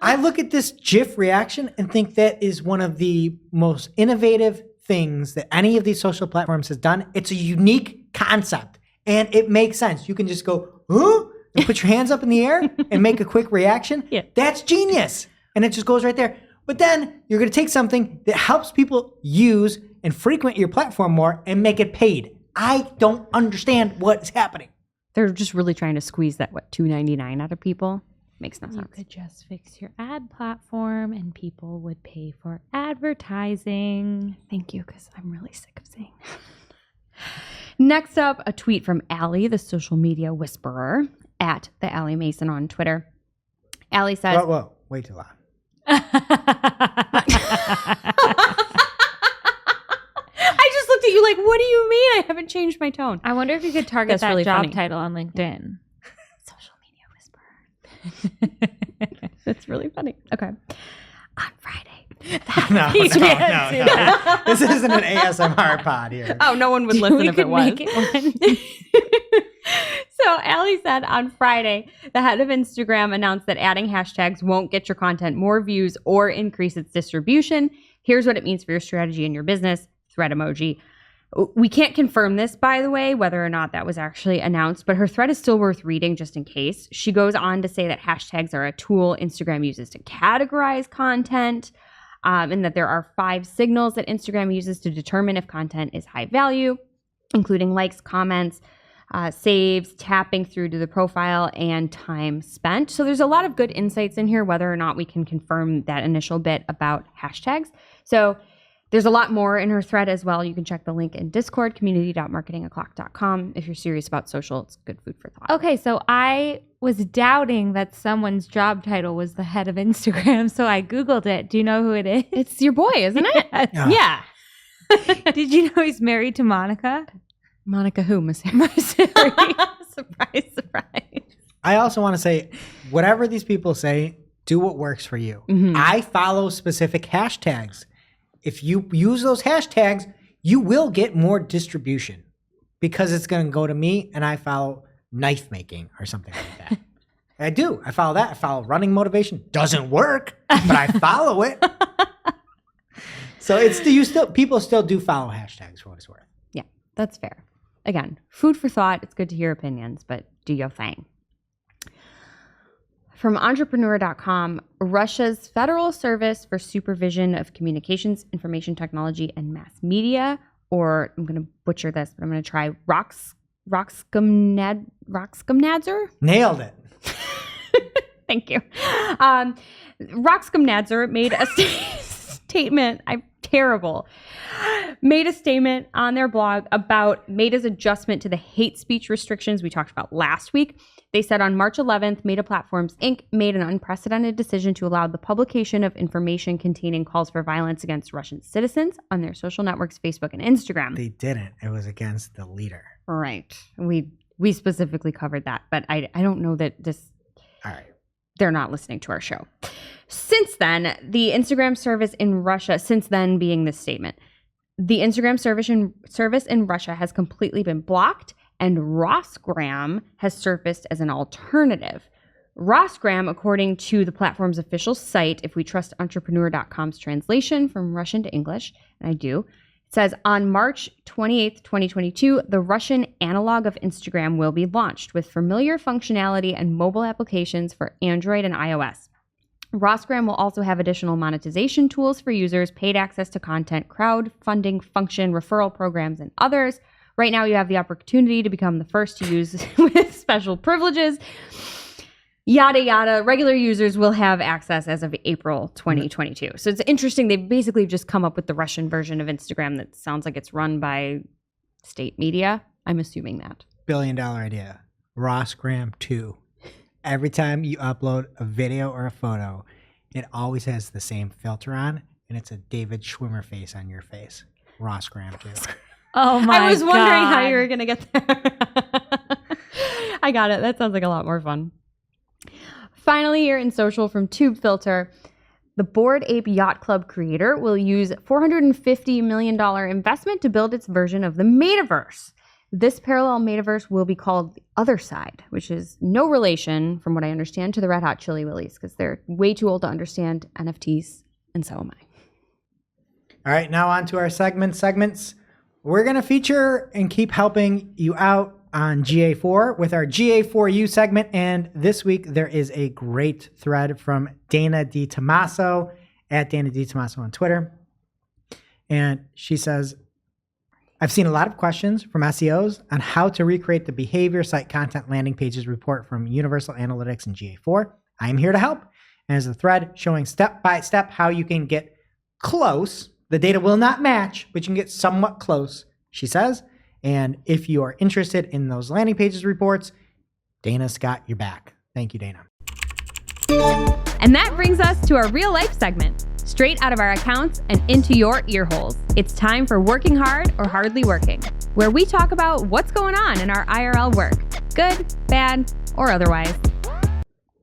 I look at this GIF reaction and think that is one of the most innovative things that any of these social platforms has done. It's a unique concept and it makes sense. You can just go, huh? And put your hands up in the air and make a quick reaction. Yeah. That's genius. And it just goes right there. But then you're going to take something that helps people use and frequent your platform more and make it paid. I don't understand what is happening. They're just really trying to squeeze that, $2.99 out of people? Makes no sense. You could just fix your ad platform and people would pay for advertising. Thank you, because I'm really sick of saying that. Next up, a tweet from Allie, the social media whisperer, at the Allie Mason on Twitter. Allie says... Whoa, way too loud. I just looked at you like, what do you mean? I haven't changed my tone. I wonder if you could target That's that really job funny. title on LinkedIn. Social media whisperer. That's really funny. Okay. On Friday. No. This isn't an ASMR pod here. Oh, no one would listen We if it could was. make it one. So Allie said on Friday, the head of Instagram announced that adding hashtags won't get your content more views or increase its distribution. Here's what it means for your strategy and your business. Thread emoji. We can't confirm this, by the way, whether or not that was actually announced, but her thread is still worth reading just in case. She goes on to say that hashtags are a tool Instagram uses to categorize content, and that there are 5 signals that Instagram uses to determine if content is high value, including likes, comments, saves, tapping through to the profile, and time spent. So there's a lot of good insights in here, whether or not we can confirm that initial bit about hashtags. So there's a lot more in her thread as well. You can check the link in Discord, community.marketingoclock.com. If you're serious about social, it's good food for thought. Okay, so I was doubting that someone's job title was the head of Instagram, so I Googled it. Do you know who it is? It's your boy, isn't it? Yeah. Yeah. Did you know he's married to Monica? Monica who, Miss Surprise, surprise. I also want to say, whatever these people say, do what works for you. Mhm. I follow specific hashtags. If you use those hashtags, you will get more distribution because it's going to go to me and I follow knife making or something like that. I do. I follow that. I follow running motivation. Doesn't work, but I follow it. So people still do follow hashtags for what it's worth. Yeah, that's fair. Again, food for thought. It's good to hear opinions, but do your thing. From entrepreneur.com, Russia's Federal Service for Supervision of Communications, Information Technology, and Mass Media, or I'm going to butcher this, but I'm going to try Roxkomnadzor? Nailed it. Thank you. Roxkomnadzor made a statement. I'm terrible. Made a statement on their blog about Meta's adjustment to the hate speech restrictions we talked about last week. They said on March 11th, Meta Platforms, Inc. made an unprecedented decision to allow the publication of information containing calls for violence against Russian citizens on their social networks, Facebook and Instagram. They didn't. It was against the leader. Right. We specifically covered that, but I don't know that this... All right. They're not listening to our show. Since then, the Instagram service in Russia, since then being this statement, the Instagram service in Russia has completely been blocked, and Rosgram has surfaced as an alternative. Rosgram, according to the platform's official site, if we trust entrepreneur.com's translation from Russian to English, and I do, it says on March 28th, 2022, the Russian analog of Instagram will be launched with familiar functionality and mobile applications for Android and iOS. Roscram will also have additional monetization tools for users, paid access to content, crowdfunding function, referral programs, and others. Right now, you have the opportunity to become the first to use with special privileges. Yada, yada. Regular users will have access as of April 2022. So it's interesting. They've basically just come up with the Russian version of Instagram that sounds like it's run by state media. I'm assuming that. $1 billion idea. Roscram 2. Every time you upload a video or a photo, it always has the same filter on, and it's a David Schwimmer face on your face. Roscram 2. Oh my god. I was wondering how you were going to get there. I got it. That sounds like a lot more fun. Finally, here in social from Tube Filter, the Bored Ape Yacht Club creator will use $450 million investment to build its version of the metaverse. This parallel metaverse will be called the Other Side, which is no relation, from what I understand, to the Red Hot Chili Willies, because they're way too old to understand NFTs, and so am I. All right, now on to our segments. We're going to feature and keep helping you out on GA4 with our GA4U segment. And this week, there is a great thread from Dana D. Tomaso at Dana D. Tomaso on Twitter. And she says, I've seen a lot of questions from SEOs on how to recreate the behavior site content landing pages report from Universal Analytics in GA4. I am here to help. And there's a thread showing step by step how you can get close. The data will not match, but you can get somewhat close, she says. And if you are interested in those landing pages reports, Dana's got your back. Thank you, Dana. And that brings us to our real life segment, straight out of our accounts and into your ear holes. It's time for Working Hard or Hardly Working, where we talk about what's going on in our IRL work, good, bad, or otherwise.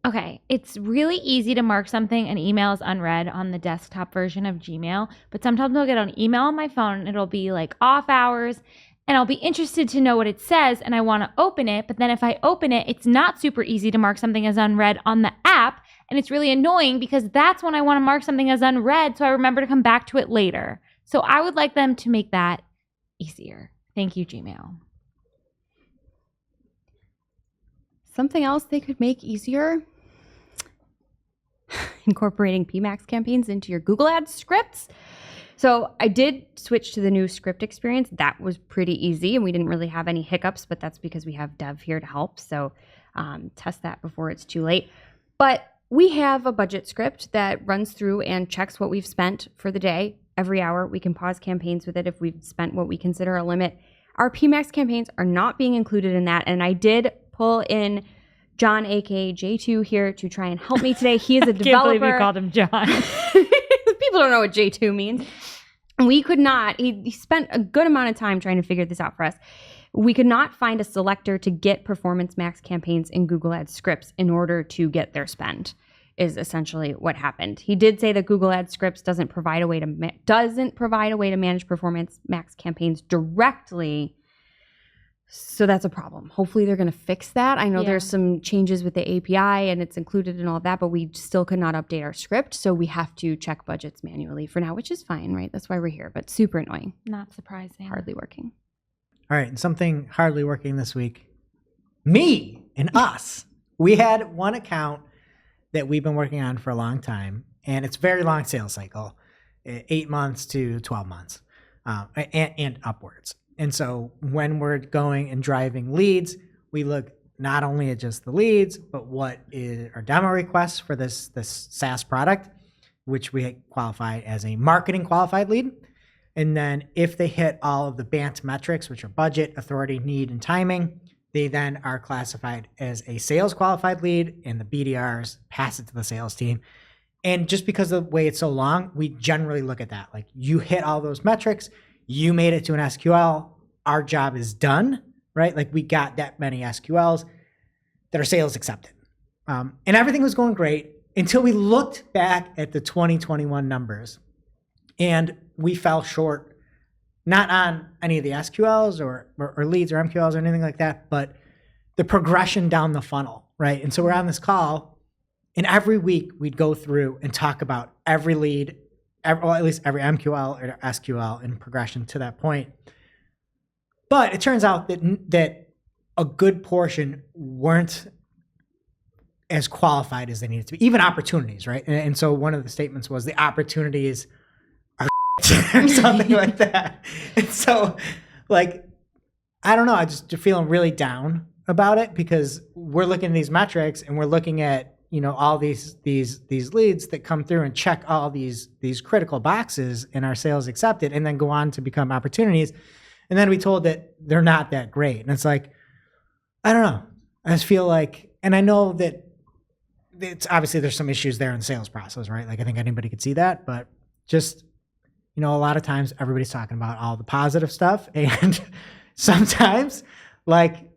Okay, it's really easy to mark something an email is unread on the desktop version of Gmail, but sometimes I'll get an email on my phone and it'll be like off hours, and I'll be interested to know what it says and I want to open it, but then if I open it, it's not super easy to mark something as unread on the app, and it's really annoying because that's when I want to mark something as unread so I remember to come back to it later. So I would like them to make that easier. Thank you, Gmail. Something else they could make easier? Incorporating PMAX campaigns into your Google Ads scripts. So I did switch to the new script experience. That was pretty easy, and we didn't really have any hiccups, but that's because we have Dev here to help. So test that before it's too late. But we have a budget script that runs through and checks what we've spent for the day. Every hour, we can pause campaigns with it if we've spent what we consider a limit. Our PMAX campaigns are not being included in that, and I did pull in John, aka J2, here to try and help me today. He is a developer. Can't believe you called him John. People don't know what J2 means. We could not, he spent a good amount of time trying to figure this out for us. We could not find a selector to get Performance Max campaigns in Google Ads scripts in order to get their spend, is essentially what happened. He did say that Google Ads scripts doesn't provide a way to manage Performance Max campaigns directly. So that's a problem. Hopefully they're going to fix that. I know there's some changes with the API and it's included in all of that, but we still could not update our script. So we have to check budgets manually for now, which is fine, right? That's why we're here, but super annoying. Not surprising. Hardly working. All right, and something hardly working this week. Me and us. We had one account that we've been working on for a long time, and it's a very long sales cycle, 8 months to 12 months, and upwards. And so when we're going and driving leads, we look not only at just the leads, but what is our demo requests for this SaaS product, which we qualify as a marketing qualified lead. And then if they hit all of the BANT metrics, which are budget, authority, need, and timing, they then are classified as a sales qualified lead, and the BDRs pass it to the sales team. And just because of the way it's so long, we generally look at that. Like, you hit all those metrics, you made it to an SQL, our job is done, right? Like, we got that many SQLs that are sales accepted. And everything was going great until we looked back at the 2021 numbers, and we fell short, not on any of the SQLs or leads or MQLs or anything like that, but the progression down the funnel, right? And so we're on this call, and every week we'd go through and talk about every lead, or at least every MQL or SQL in progression to that point. But it turns out that a good portion weren't as qualified as they needed to be, even opportunities, right? And so one of the statements was the opportunities are or something like that. And so, like, I don't know, I just feeling really down about it because we're looking at these metrics and we're looking at, all these leads that come through and check all these critical boxes in our sales accepted and then go on to become opportunities. And then we told that they're not that great. And it's like, I don't know. I just feel like, and I know that it's obviously there's some issues there in the sales process, right? Like I think anybody could see that, but just, a lot of times everybody's talking about all the positive stuff. And sometimes like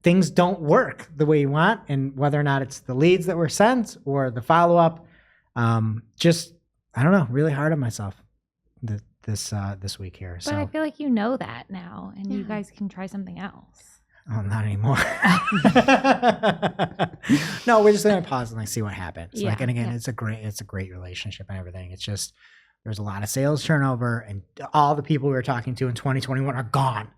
things don't work the way you want. And whether or not it's the leads that were sent or the follow-up, I don't know, really hard on myself this week here. But I feel like you know that now and you guys can try something else. Oh, not anymore. No, we're just going to pause and see what happens. Yeah, and again, it's a great relationship and everything. It's just, there's a lot of sales turnover and all the people we were talking to in 2021 are gone.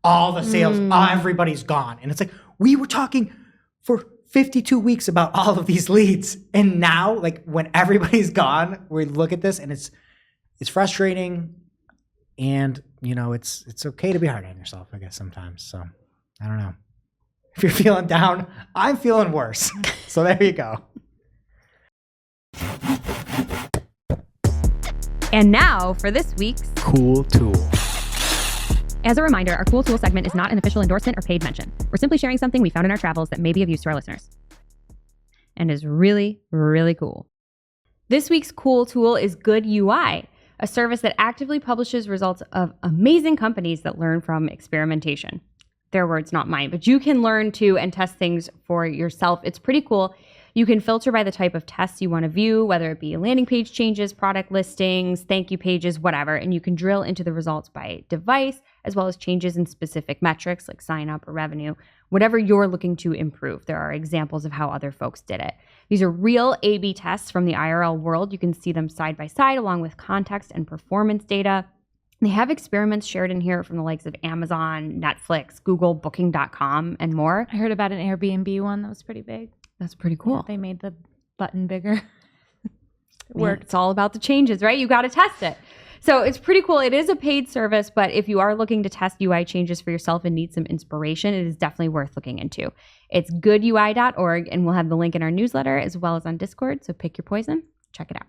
All the sales, everybody's gone. And it's like, we were talking for 52 weeks about all of these leads. And now, like when everybody's gone, we look at this and it's frustrating. And, it's okay to be hard on yourself, I guess, sometimes. So I don't know. If you're feeling down, I'm feeling worse. So there you go. And now for this week's Cool Tool. As a reminder, our Cool Tool segment is not an official endorsement or paid mention. We're simply sharing something we found in our travels that may be of use to our listeners and is really, really cool. This week's Cool Tool is Good UI, a service that actively publishes results of amazing companies that learn from experimentation. Their words, not mine, but you can learn to and test things for yourself. It's pretty cool. You can filter by the type of tests you want to view, whether it be landing page changes, product listings, thank you pages, whatever. And you can drill into the results by device, as well as changes in specific metrics like sign up or revenue, whatever you're looking to improve. There are examples of how other folks did it. These are real A/B tests from the IRL world. You can see them side by side along with context and performance data. They have experiments shared in here from the likes of Amazon, Netflix, Google, Booking.com, and more. I heard about an Airbnb one that was pretty big. That's pretty cool. Yeah, they made the button bigger. It worked. It's all about the changes, right? You got to test it. So it's pretty cool. It is a paid service, but if you are looking to test UI changes for yourself and need some inspiration, it is definitely worth looking into. It's goodui.org, and we'll have the link in our newsletter as well as on Discord. So pick your poison. Check it out.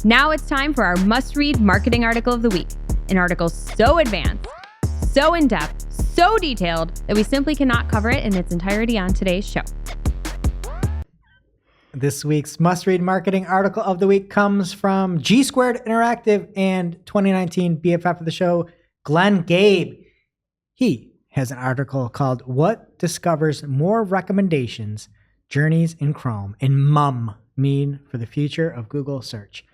Now it's time for our must-read marketing article of the week. An article so advanced, so in-depth, so detailed that we simply cannot cover it in its entirety on today's show. This week's must-read marketing article of the week comes from G Squared Interactive and 2019 BFF of the show, Glenn Gabe. He has an article called What Discovers More Recommendations, Journeys in Chrome and MUM Mean for the Future of Google Search.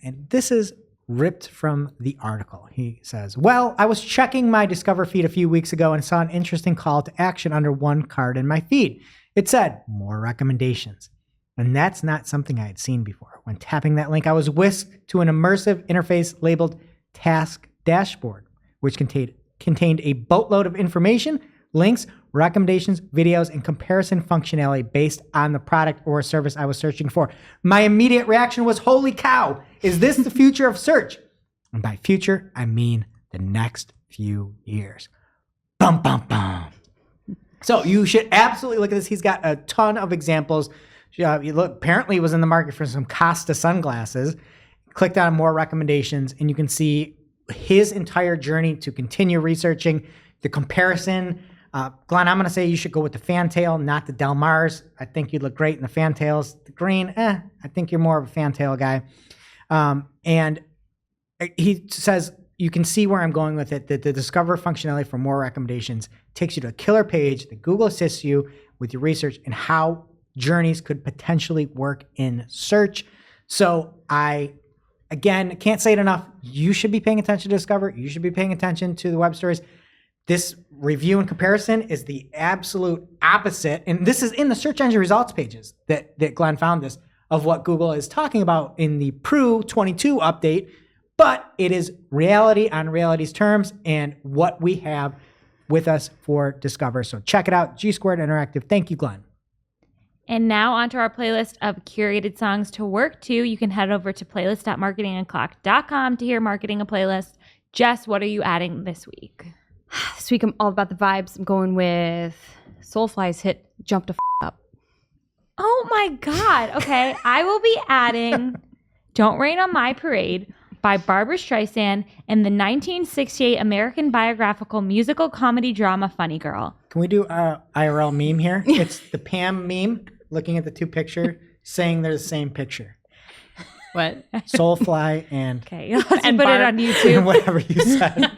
And this is ripped from the article. He says, well, I was checking my Discover feed a few weeks ago and saw an interesting call to action under one card in my feed. It said, more recommendations. And that's not something I had seen before. When tapping that link, I was whisked to an immersive interface labeled Task Dashboard, which contained a boatload of information, links, recommendations, videos, and comparison functionality based on the product or service I was searching for. My immediate reaction was, holy cow, is this the future of search? And by future, I mean the next few years. Bum, bum, bum. So you should absolutely look at this. He's got a ton of examples. Apparently he was in the market for some Costa sunglasses. Clicked on more recommendations, and you can see his entire journey to continue researching the comparison. Glenn, I'm going to say you should go with the fantail, not the Del Mars. I think you'd look great in the fantails. The green, I think you're more of a fantail guy. And he says, you can see where I'm going with it, that the Discover functionality for more recommendations takes you to a killer page that Google assists you with your research and how journeys could potentially work in search. So I, again, can't say it enough. You should be paying attention to Discover. You should be paying attention to the web stories. This review and comparison is the absolute opposite. And this is in the search engine results pages that Glenn found this, of what Google is talking about in the Pru 22 update. But it is reality on reality's terms and what we have with us for Discover. So check it out. G Squared Interactive. Thank you, Glenn. And now onto our playlist of curated songs to work to. You can head over to playlist.marketingoclock.com to hear Marketing a Playlist. Jess, what are you adding this week? This week I'm all about the vibes. I'm going with Soulfly's hit Jump to Up. Oh my God. Okay. I will be adding Don't Rain on My Parade by Barbra Streisand and the 1968 American biographical musical comedy drama Funny Girl. Can we do a IRL meme here? It's the Pam meme, looking at the two picture, saying they're the same picture. What? Soulfly and Okay. You'll have to put it on YouTube. whatever you said.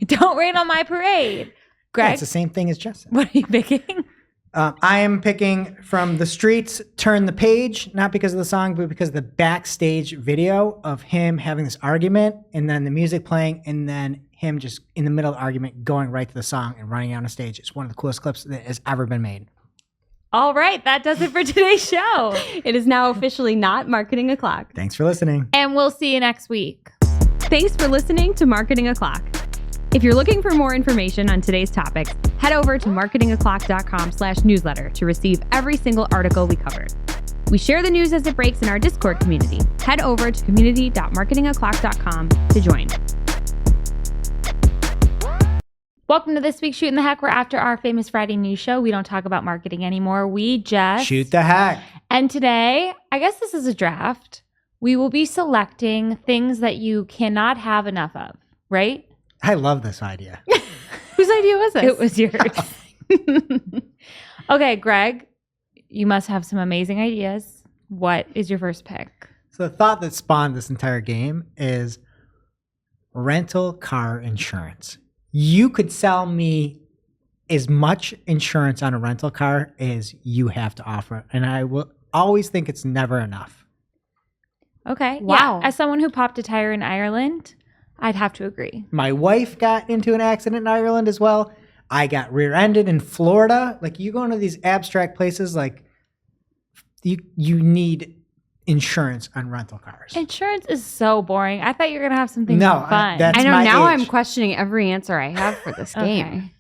Don't Rain on My Parade. Greg, Yeah, it's the same thing as Jess said. what are you picking? I am picking from the streets, Turn the Page, not because of the song, but because of the backstage video of him having this argument and then the music playing and then him just in the middle of the argument going right to the song and running out on stage. It's one of the coolest clips that has ever been made. All right. That does it for today's show. It is now officially not Marketing O'Clock. Thanks for listening. And we'll see you next week. Thanks for listening to Marketing O'Clock. If you're looking for more information on today's topics, head over to marketingoclock.com/newsletter to receive every single article we covered. We share the news as it breaks in our Discord community. Head over to community.marketingoclock.com to join. Welcome to this week's Shootin the Heck. We're after our famous Friday news show. We don't talk about marketing anymore. We just Shoot the heck. And today, I guess this is a draft. We will be selecting things that you cannot have enough of, right? I love this idea. Whose idea was this? It was yours. Okay, Greg, you must have some amazing ideas. What is your first pick? So the thought that spawned this entire game is rental car insurance. You could sell me as much insurance on a rental car as you have to offer, and I will always think it's never enough. Okay. Wow. Yeah, as someone who popped a tire in Ireland, I'd have to agree. My wife got into an accident in Ireland as well. I got rear-ended in Florida. Like, you go into these abstract places, like you need insurance on rental cars. Insurance is so boring. I thought you were going to have something No, fun. that's I know my now age. I'm questioning every answer I have for this game. Okay.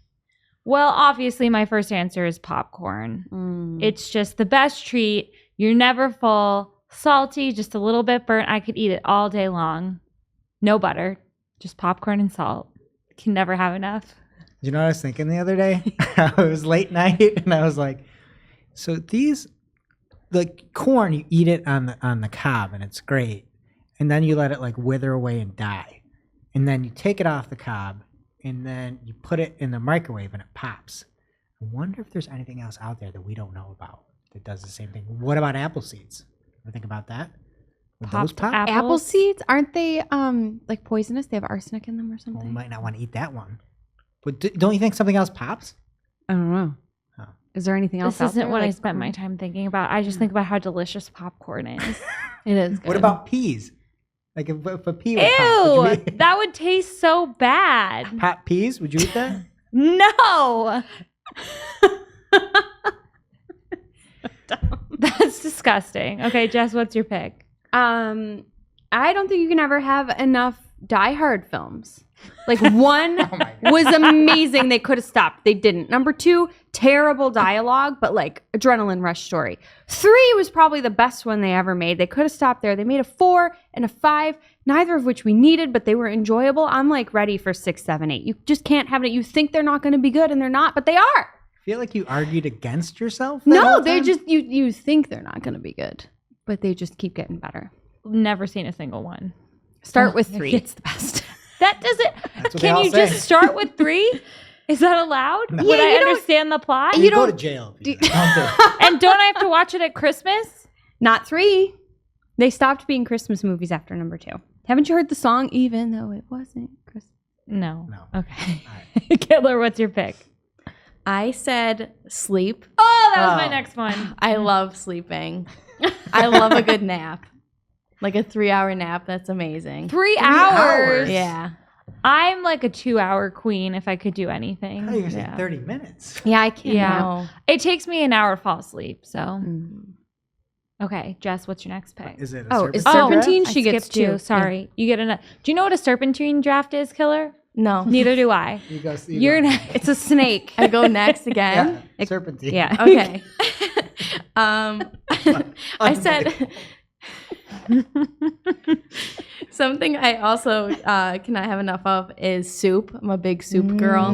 Well, obviously, my first answer is popcorn. It's just the best treat. You're never full. Salty, just a little bit burnt. I could eat it all day long. No butter, just popcorn and salt. Can never have enough. You know what I was thinking the other day? It was late night, and I was like, so these, like corn, you eat it on the cob, and it's great. And then you let it like wither away and die. And then you take it off the cob, and then you put it in the microwave, and it pops. I wonder if there's anything else out there that we don't know about that does the same thing. What about apple seeds? Ever think about that? Would those Popped pop? apples? Apple seeds, aren't they like poisonous? They have arsenic in them or Well, something? we might not want to eat that one. But don't you think something else pops? I don't know. Oh. Is there anything else This out isn't there? what I Like, spent my time thinking about. I just think about how delicious popcorn is. It is good. What about peas? Like if a pea would pop, Ew, would you that would taste so bad. pop peas? Would you eat that? No. That's disgusting. Okay, Jess, what's your pick? I don't think you can ever have enough Die Hard films. Like one Oh my God. was amazing. They could have stopped. They didn't. Number 2, terrible dialogue, but like adrenaline rush story. 3 was probably the best one they ever made. They could have stopped there. They made a 4 and a 5, neither of which we needed, but they were enjoyable. I'm like ready for 6, 7, 8. You just can't have it. You think they're not going to be good and they're not, but they are. I feel like you argued against yourself. that No, whole they're time? just you think they're not going to be good, but they just keep getting better. Never seen a single one. Start with 3. It's the best. That doesn't. That's what they Can all you say. just start with 3? Is that allowed? No. Would Yeah, I you don't- understand the plot? You go don't- to jail. If you do that. Don't do it. And don't I have to watch it at Christmas? Not 3. They stopped being Christmas movies after number 2. Haven't you heard the song, Even Though It Wasn't Christmas? No. No. Okay. All right. Killer, what's your pick? I said sleep. Oh, that was my Oh. next one. I love sleeping. I love a good nap. Like a 3-hour nap. That's amazing. 3 hours? hours. Yeah. I'm like a 2-hour queen if I could do anything. I thought you were saying Yeah. 30 minutes. Yeah, I can't. Yeah. No. It takes me an hour to fall asleep. So, Mm. okay, Jess, what's your next pick? Is it? Oh, is serpentine serpentine? draft? She I gets skipped you. 2. Sorry. You get another. Do you know what a serpentine draft is, Killer? No. Neither do I. You go. You're go. next. It's a snake. I go next again. Yeah, serpentine. Yeah. Okay. I said something I also cannot have enough of is soup. I'm a big soup girl.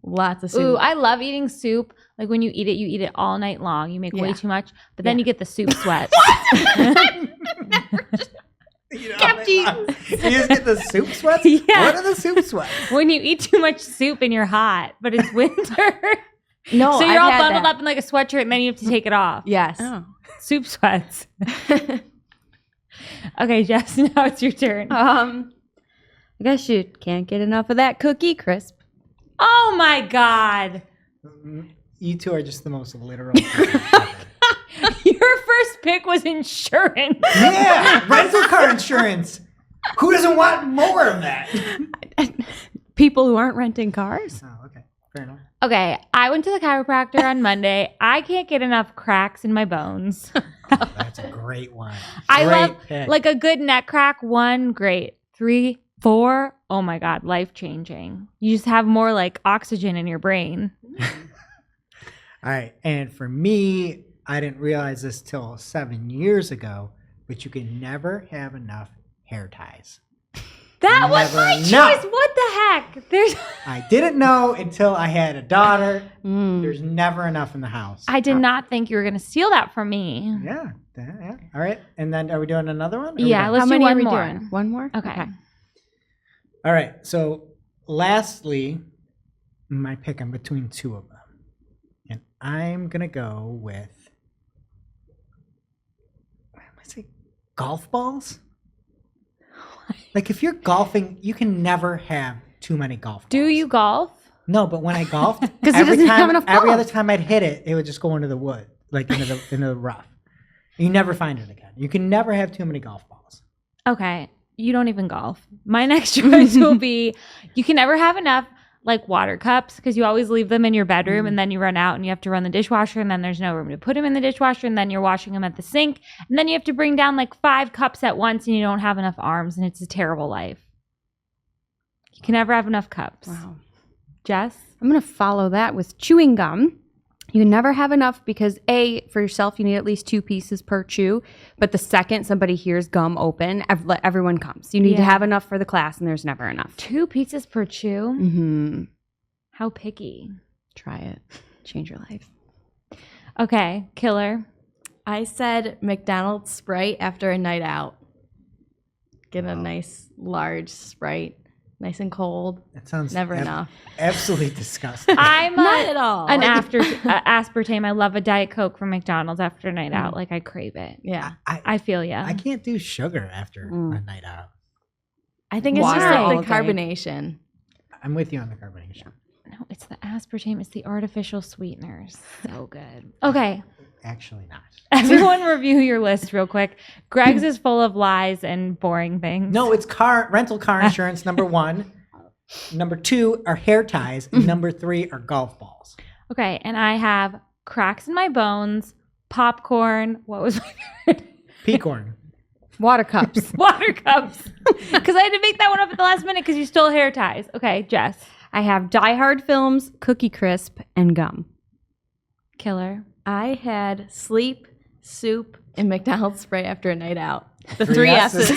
Lots of soup. Ooh, I love eating soup. Like when you eat it all night long. You make way Yeah. too much, but then you get the soup sweats. You know, Kept eating. you just get the soup sweats? Yeah. What are the soup sweats? When you eat too much soup and you're hot, but it's winter. No, So you're I've all had bundled that. up in like a sweatshirt and then you have to take it off. Yes. Oh. Soup sweats. Okay, Jess, now it's your turn. I guess you can't get enough of that cookie crisp. Oh my God. You two are just the most literal. Your first pick was insurance. Yeah, rental car insurance. Who doesn't want more of that? People who aren't renting cars. Oh, okay. Fair enough. Okay, I went to the chiropractor on Monday. I can't get enough cracks in my bones. That's a great one. I Great love pick. like a good neck crack. 1, great. 3, 4, oh my God, life changing. You just have more like oxygen in your brain. All right. And for me, I didn't realize this till 7 years ago, but you can never have enough hair ties. That was Never my enough. choice. What the heck? I didn't know until I had a daughter. Mm. There's never enough in the house. I did not think you were gonna steal that from me. Yeah. Yeah. All right. And then are we doing another one? Or are we Yeah, done? let's How do many one are we more. doing? One more? Okay. All right. So lastly, my pick, I'm between two of them. And I'm going to go with, what's it, golf balls? Like if you're golfing, you can never have too many golf balls. Do you golf? No, but when I golfed, 'Cause he every doesn't time, have enough every balls. other time I'd hit it, it would just go into the wood, like into the rough. You never find it again. You can never have too many golf balls. Okay. You don't even golf. My next choice will be you can never have enough like water cups because you always leave them in your bedroom and then you run out and you have to run the dishwasher and then there's no room to put them in the dishwasher and then you're washing them at the sink and then you have to bring down like 5 cups at once and you don't have enough arms and it's a terrible life. You can never have enough cups. Wow. Jess? I'm going to follow that with chewing gum. You can never have enough because A, for yourself, you need at least 2 pieces per chew. But the second somebody hears gum open, everyone comes. You need to Yeah. have enough for the class, and there's never enough. 2 pieces per chew? Mm-hmm. How picky. Try it. Change your life. Okay, killer. I said McDonald's Sprite after a night out. Get a nice large Sprite, nice and cold. That sounds Never enough. absolutely disgusting. I'm Not at all. an aspartame. I love a Diet Coke from McDonald's after a night out. Like I crave it. Yeah. I feel ya. I can't do sugar after a night out. I think it's just Water all like the day. carbonation. I'm with you on the carbonation. No, it's the aspartame. It's the artificial sweeteners. So good. Okay. Actually not. Everyone review your list real quick. Greg's is full of lies and boring things. No, it's rental car insurance, number 1. Number 2 are hair ties. And number 3 are golf balls. Okay. And I have cracks in my bones, popcorn. What was my favorite? Peacorn. Water cups. Water cups. Because I had to make that one up at the last minute because you stole hair ties. Okay, Jess. I have Die Hard films, Cookie Crisp, and gum. Killer. I had sleep, soup, and McDonald's Sprite after a night out. The 3 S's.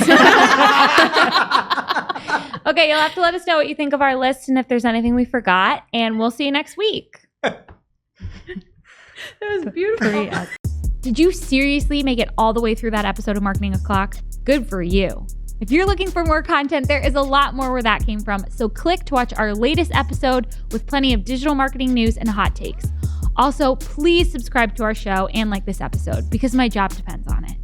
Okay, you'll have to let us know what you think of our list and if there's anything we forgot. And we'll see you next week. That was beautiful. Did you seriously make it all the way through that episode of Marketing O'Clock? Good for you. If you're looking for more content, there is a lot more where that came from. So click to watch our latest episode with plenty of digital marketing news and hot takes. Also, please subscribe to our show and like this episode because my job depends on it.